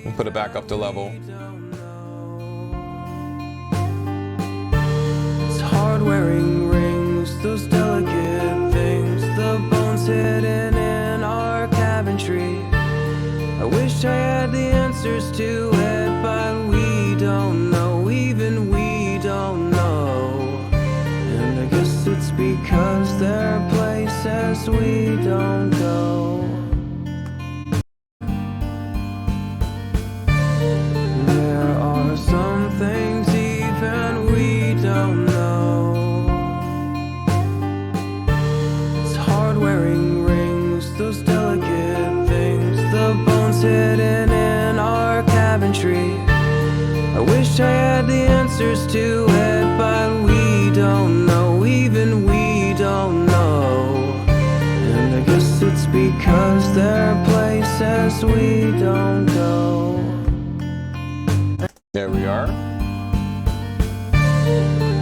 And put it back up to level. It's hard-wearing rings, those delicate things, the bones hidden in our cabinetry. I wish I had the answers to it, but we don't know, even we don't know. And I guess it's because there are places we don't go. There are some things even we don't know. It's hard-wearing rings, those delicate things, the bones hidden in our cabinetry. I wish I had the answers to it, but we don't know, even we don't know. And I guess it's because there are places we don't go. There we are.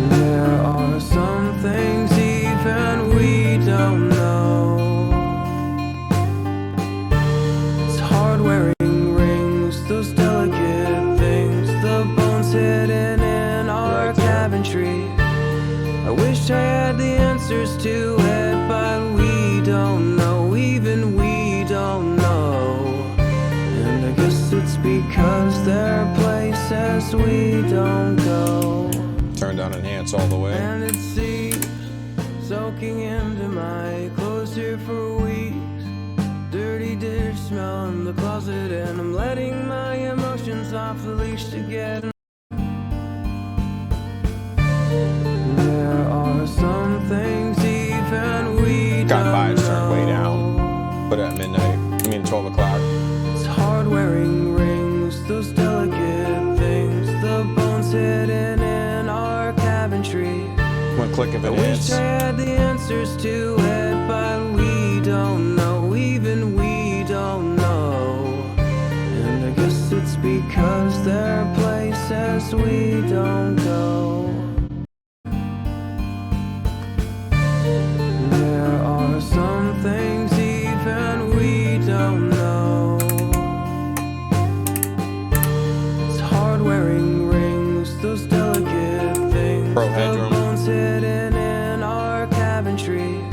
There are some things even we don't know. It's hard-wearing rings, those delicate things, the bones hidden in our cabinetry. I wish I had the answers to it, but we don't know, even we don't know. And I guess it's because there are places we don't go. Turn down enhance all the way. And it seems soaking into my clothes here for weeks. Dirty dish smell in the closet, and I'm letting my emotions off the leash to get. There are some things even we Got don't bias know. turned way down. Put it at midnight. I mean 12 o'clock. It's hard-wearing rings, those delicate things, the bones hidden in our cabinetry. One click of I wish enhance. I had the answers to it, but we don't know, even we don't know. And I guess it's because there are places we don't go. There are some things even we don't know. It's hard-wearing rings, those delicate things, Pro the headroom. bones hidden in our cabinetry.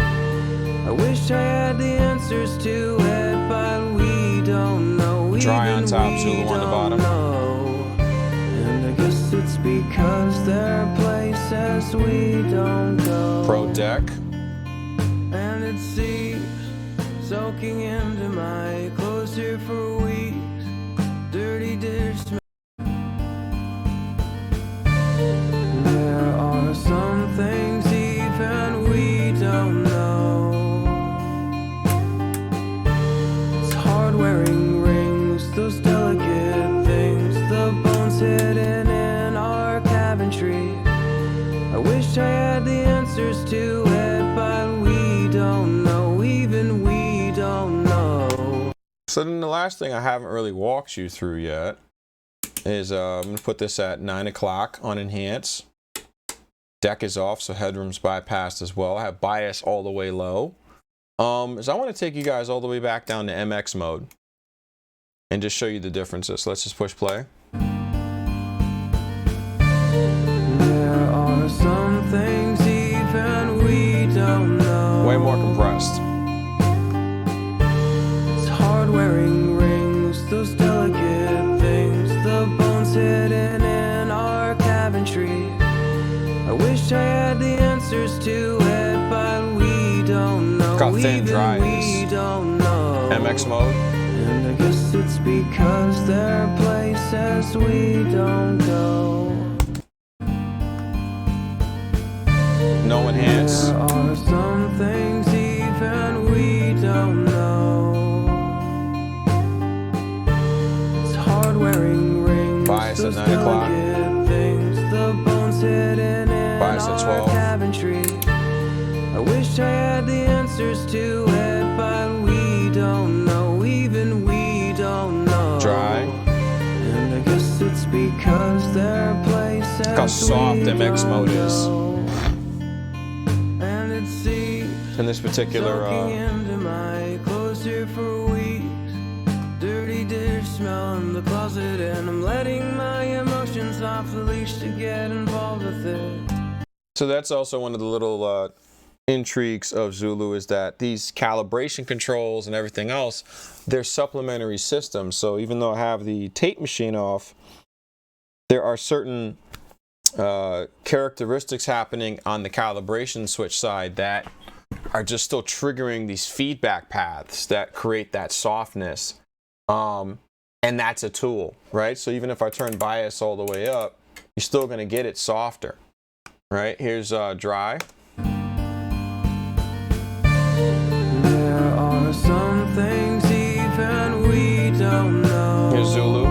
wish I had the answers to it, but we don't know. Dry on Even top, we Zulu on the don't bottom. know. And I guess it's because there are places we don't go. Pro deck. And it seeps, soaking into my clothes here for weeks. Dirty dish smell. There are some things even we don't know. It's hard wearing rings, those delicate things, the bones hidden in our cabin tree. I wish I had the answers to it, but we don't know, even we don't know. So then the last thing I haven't really walked you through yet is I'm going to put this at 9 o'clock on enhance. Deck is off, so headroom's bypassed as well. I have bias all the way low. So I want to take you guys all the way back down to MX mode and just show you the differences. So let's just push play. There are some things even we don't know. Way more compressed. It's hard wearing rings, those delicate things, the bones hidden in our cabin tree. I wish I had the answers to it, but we don't know. Look how thin dry even it is. we don't know. MX mode. And I guess it's because there are places we don't go. No enhance. There are some things even we don't know. It's hard wearing rings, Bias at those 9 o'clock. delicate things, the bones hidden in Bias at our 12. cabin tree. I wish I had the answers to it, but we don't know, even we don't know. Dry. And I guess it's because there are places Look how soft we MX don't mode is. go. And it seems In this particular soaking into my clothes here for weeks. Dirty dish smell in the closet, and I'm letting my emotions off the leash to get involved with it. So that's also one of the little intrigues of Zulu, is that these calibration controls and everything else, they're supplementary systems. So even though I have the tape machine off, there are certain characteristics happening on the calibration switch side that are just still triggering these feedback paths that create that softness. And that's a tool, right? So even if I turn bias all the way up, you're still going to get it softer, right? Here's dry. There are some things even we don't know. Here's Zulu.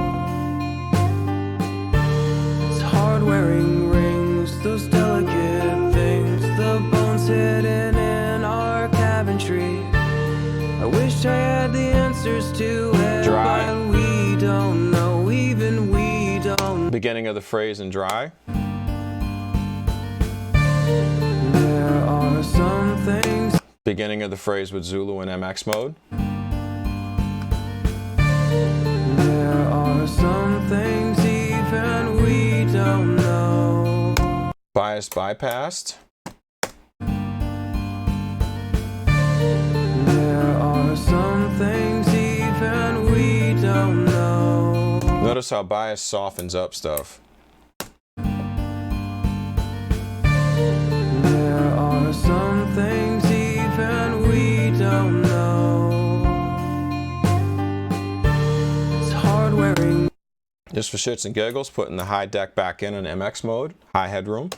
It's hard wearing rings, those delicate things, the bones hidden in our cabin tree. I wish I had the answers to it, Dry. but we don't know, even we don't. Beginning of the phrase in dry. There are some things. Beginning of the phrase with Zulu in MX mode. There are some things even we don't know. Bias bypassed. There are some things even we don't know. Notice how bias softens up stuff. There are some things even we don't know. It's hard wearing. Just for shits and giggles, putting the high deck back in MX mode, high headroom.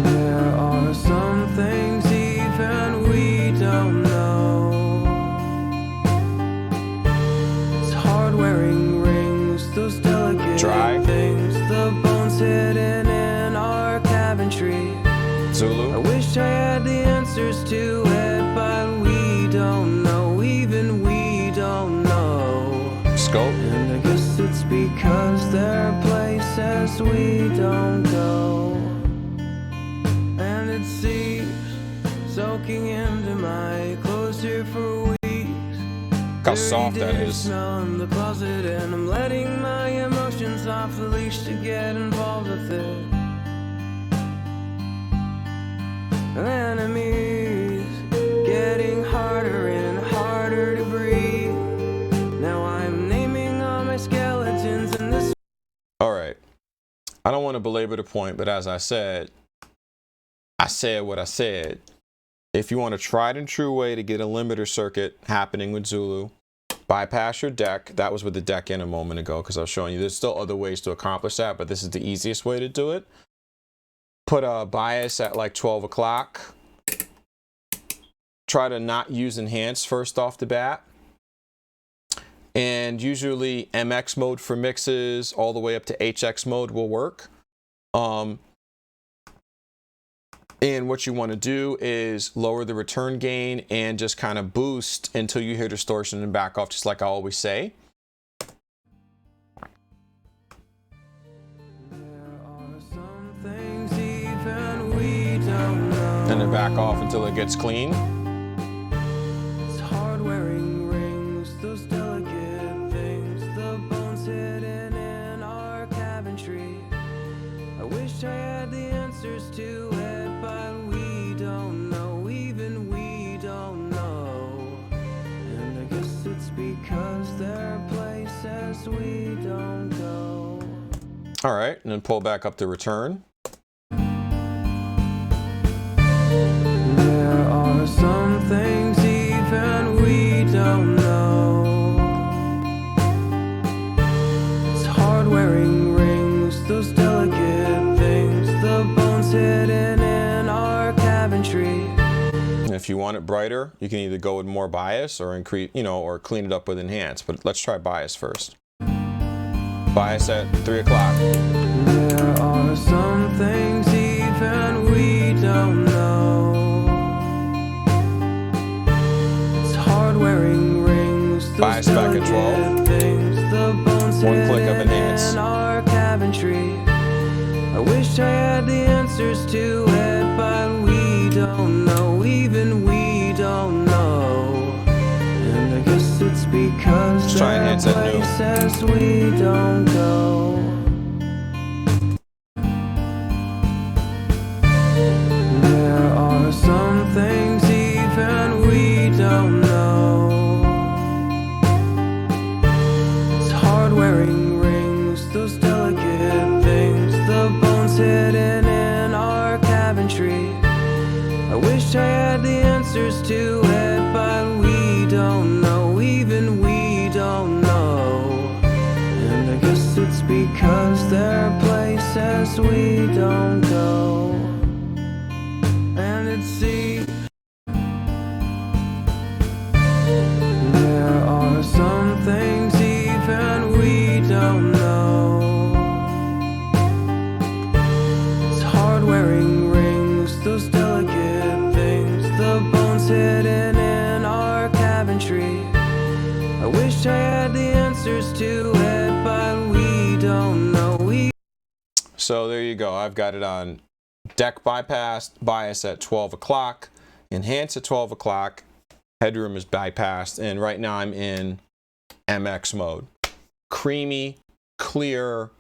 There are some things even we don't know. It's hard wearing rings, those delicate Dry. things, the bones hidden in our cabin tree. I Zulu. wish I had the answers to it, but we don't know, even we don't know. Scope. And I guess it's because there are places we don't go. And it seeps, soaking into my clothes here for weeks. Look how soft that Dirty dish is. smell in the closet, and I'm letting my emotions off the leash to get involved with it. And I don't want to belabor the point, but as I said what I said. If you want a tried and true way to get a limiter circuit happening with Zulu, bypass your deck. That was with the deck in a moment ago because I was showing you there's still other ways to accomplish that, but this is the easiest way to do it. Put a bias at like 12 o'clock. Try to not use enhance first off the bat. And usually MX mode for mixes all the way up to HX mode will work. And what you want to do is lower the return gain and just kind of boost until you hear distortion and back off, just like I always say. And then back off until it gets clean. It's hard wearing rings, those delicate things, the bones hidden in our cabinetry. I wish I had the answers to it, but we don't know, even we don't know. And I guess it's because there are places we don't go. All right, and then pull back up the return. There are some things even we don't know. It's hard wearing rings, those delicate things, the bones hidden in our cabinetry. If you want it brighter, you can either go with more bias or increase, or clean it up with enhance. But let's try bias first. Bias at 3 o'clock. There are some things even we don't know. It's hard wearing rings, those Bias back at 12. things, the bones One click of enhance. in our cabinetry. I wish I had the answers to it, but we don't know, even we don't know. And I guess it's because Let's try there are enhance at new. places we don't go. There are some things even we don't know. It's hard wearing rings, those delicate things, the bones hidden in our cabinetry. I wish I had the answers to it, but we don't know, even we don't know. And I guess it's because there are places we don't go. And it's easy. There are some things even we don't know. It's hard wearing rings, those delicate things, the bones hidden in our cabinetry. I wish I had the answers to it, but we don't know. So there you go. I've got it on deck bypassed, bias at 12 o'clock, enhance at 12 o'clock, headroom is bypassed, and right now I'm in MX mode. Creamy, clear,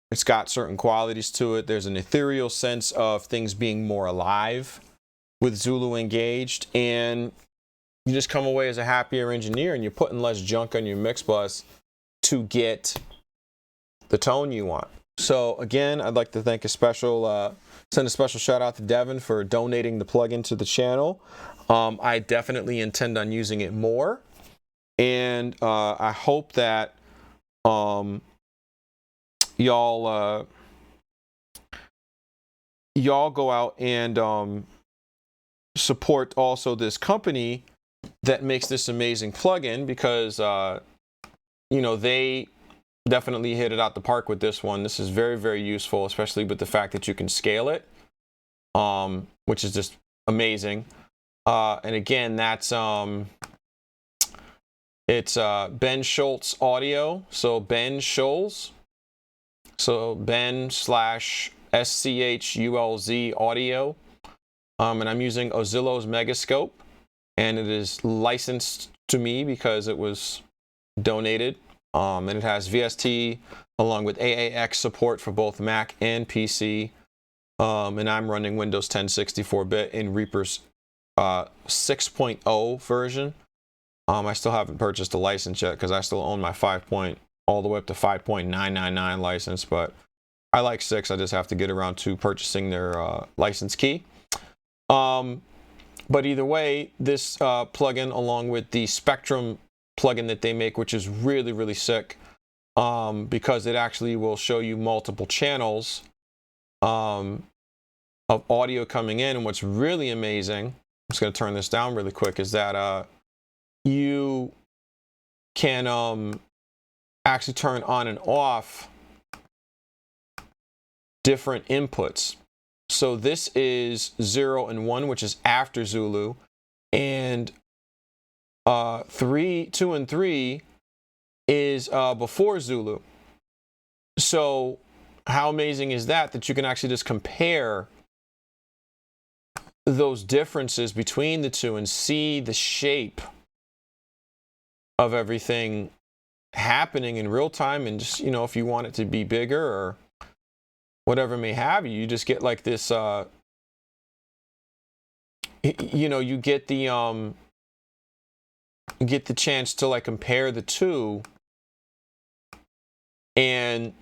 it's got certain qualities to it. There's an ethereal sense of things being more alive with Zulu engaged, and you just come away as a happier engineer, and you're putting less junk on your mix bus to get the tone you want. So again, I'd like to thank send a special shout out to Devin for donating the plugin to the channel. I definitely intend on using it more, and I hope that y'all go out and support also this company that makes this amazing plugin, because they definitely hit it out the park with this one. This is very, very useful, especially with the fact that you can scale it, which is just amazing. And again, that's it's Ben Schultz Audio. So Ben Schultz. So Ben/SCHULZ Audio. And I'm using Ozillo's Megascope, and it is licensed to me because it was donated. And it has VST along with AAX support for both Mac and PC. And I'm running Windows 10 64-bit in Reaper's 6.0 version. I still haven't purchased a license yet because I still own my all the way up to 5.999 license, but I like 6. I just have to get around to purchasing their license key. But either way, this plugin, along with the Spectrum plugin that they make, which is really, really sick, because it actually will show you multiple channels of audio coming in. And what's really amazing, I'm just going to turn this down really quick, is that you can actually turn on and off different inputs. So this is 0 and 1, which is after Zulu, and 2 and 3 is before Zulu. So how amazing is that, that you can actually just compare those differences between the two and see the shape of everything happening in real time. And just, you know, if you want it to be bigger or whatever may have you, you just get like this, you know, you get the chance to like compare the two, and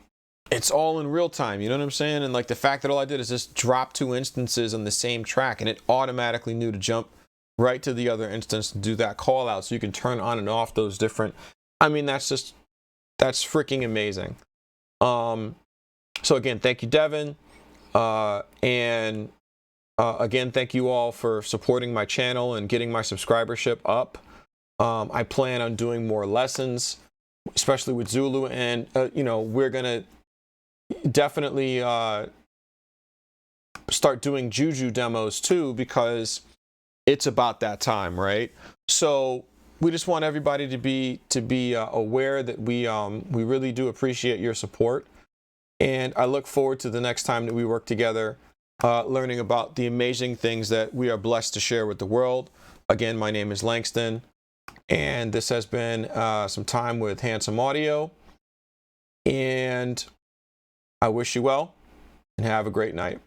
it's all in real time, you know what I'm saying? And like the fact that all I did is just drop 2 instances on the same track, and it automatically knew to jump right to the other instance and do that call out, so you can turn on and off those different, I mean, that's freaking amazing. So again, thank you, Devin. And again, thank you all for supporting my channel and getting my subscribership up. I plan on doing more lessons, especially with Zulu. And, you know, we're going to definitely start doing Juju demos too, because it's about that time, right? So we just want everybody to be aware that we really do appreciate your support. And I look forward to the next time that we work together, learning about the amazing things that we are blessed to share with the world. Again, my name is Langston, and this has been some time with Handsome Audio. And I wish you well, and have a great night.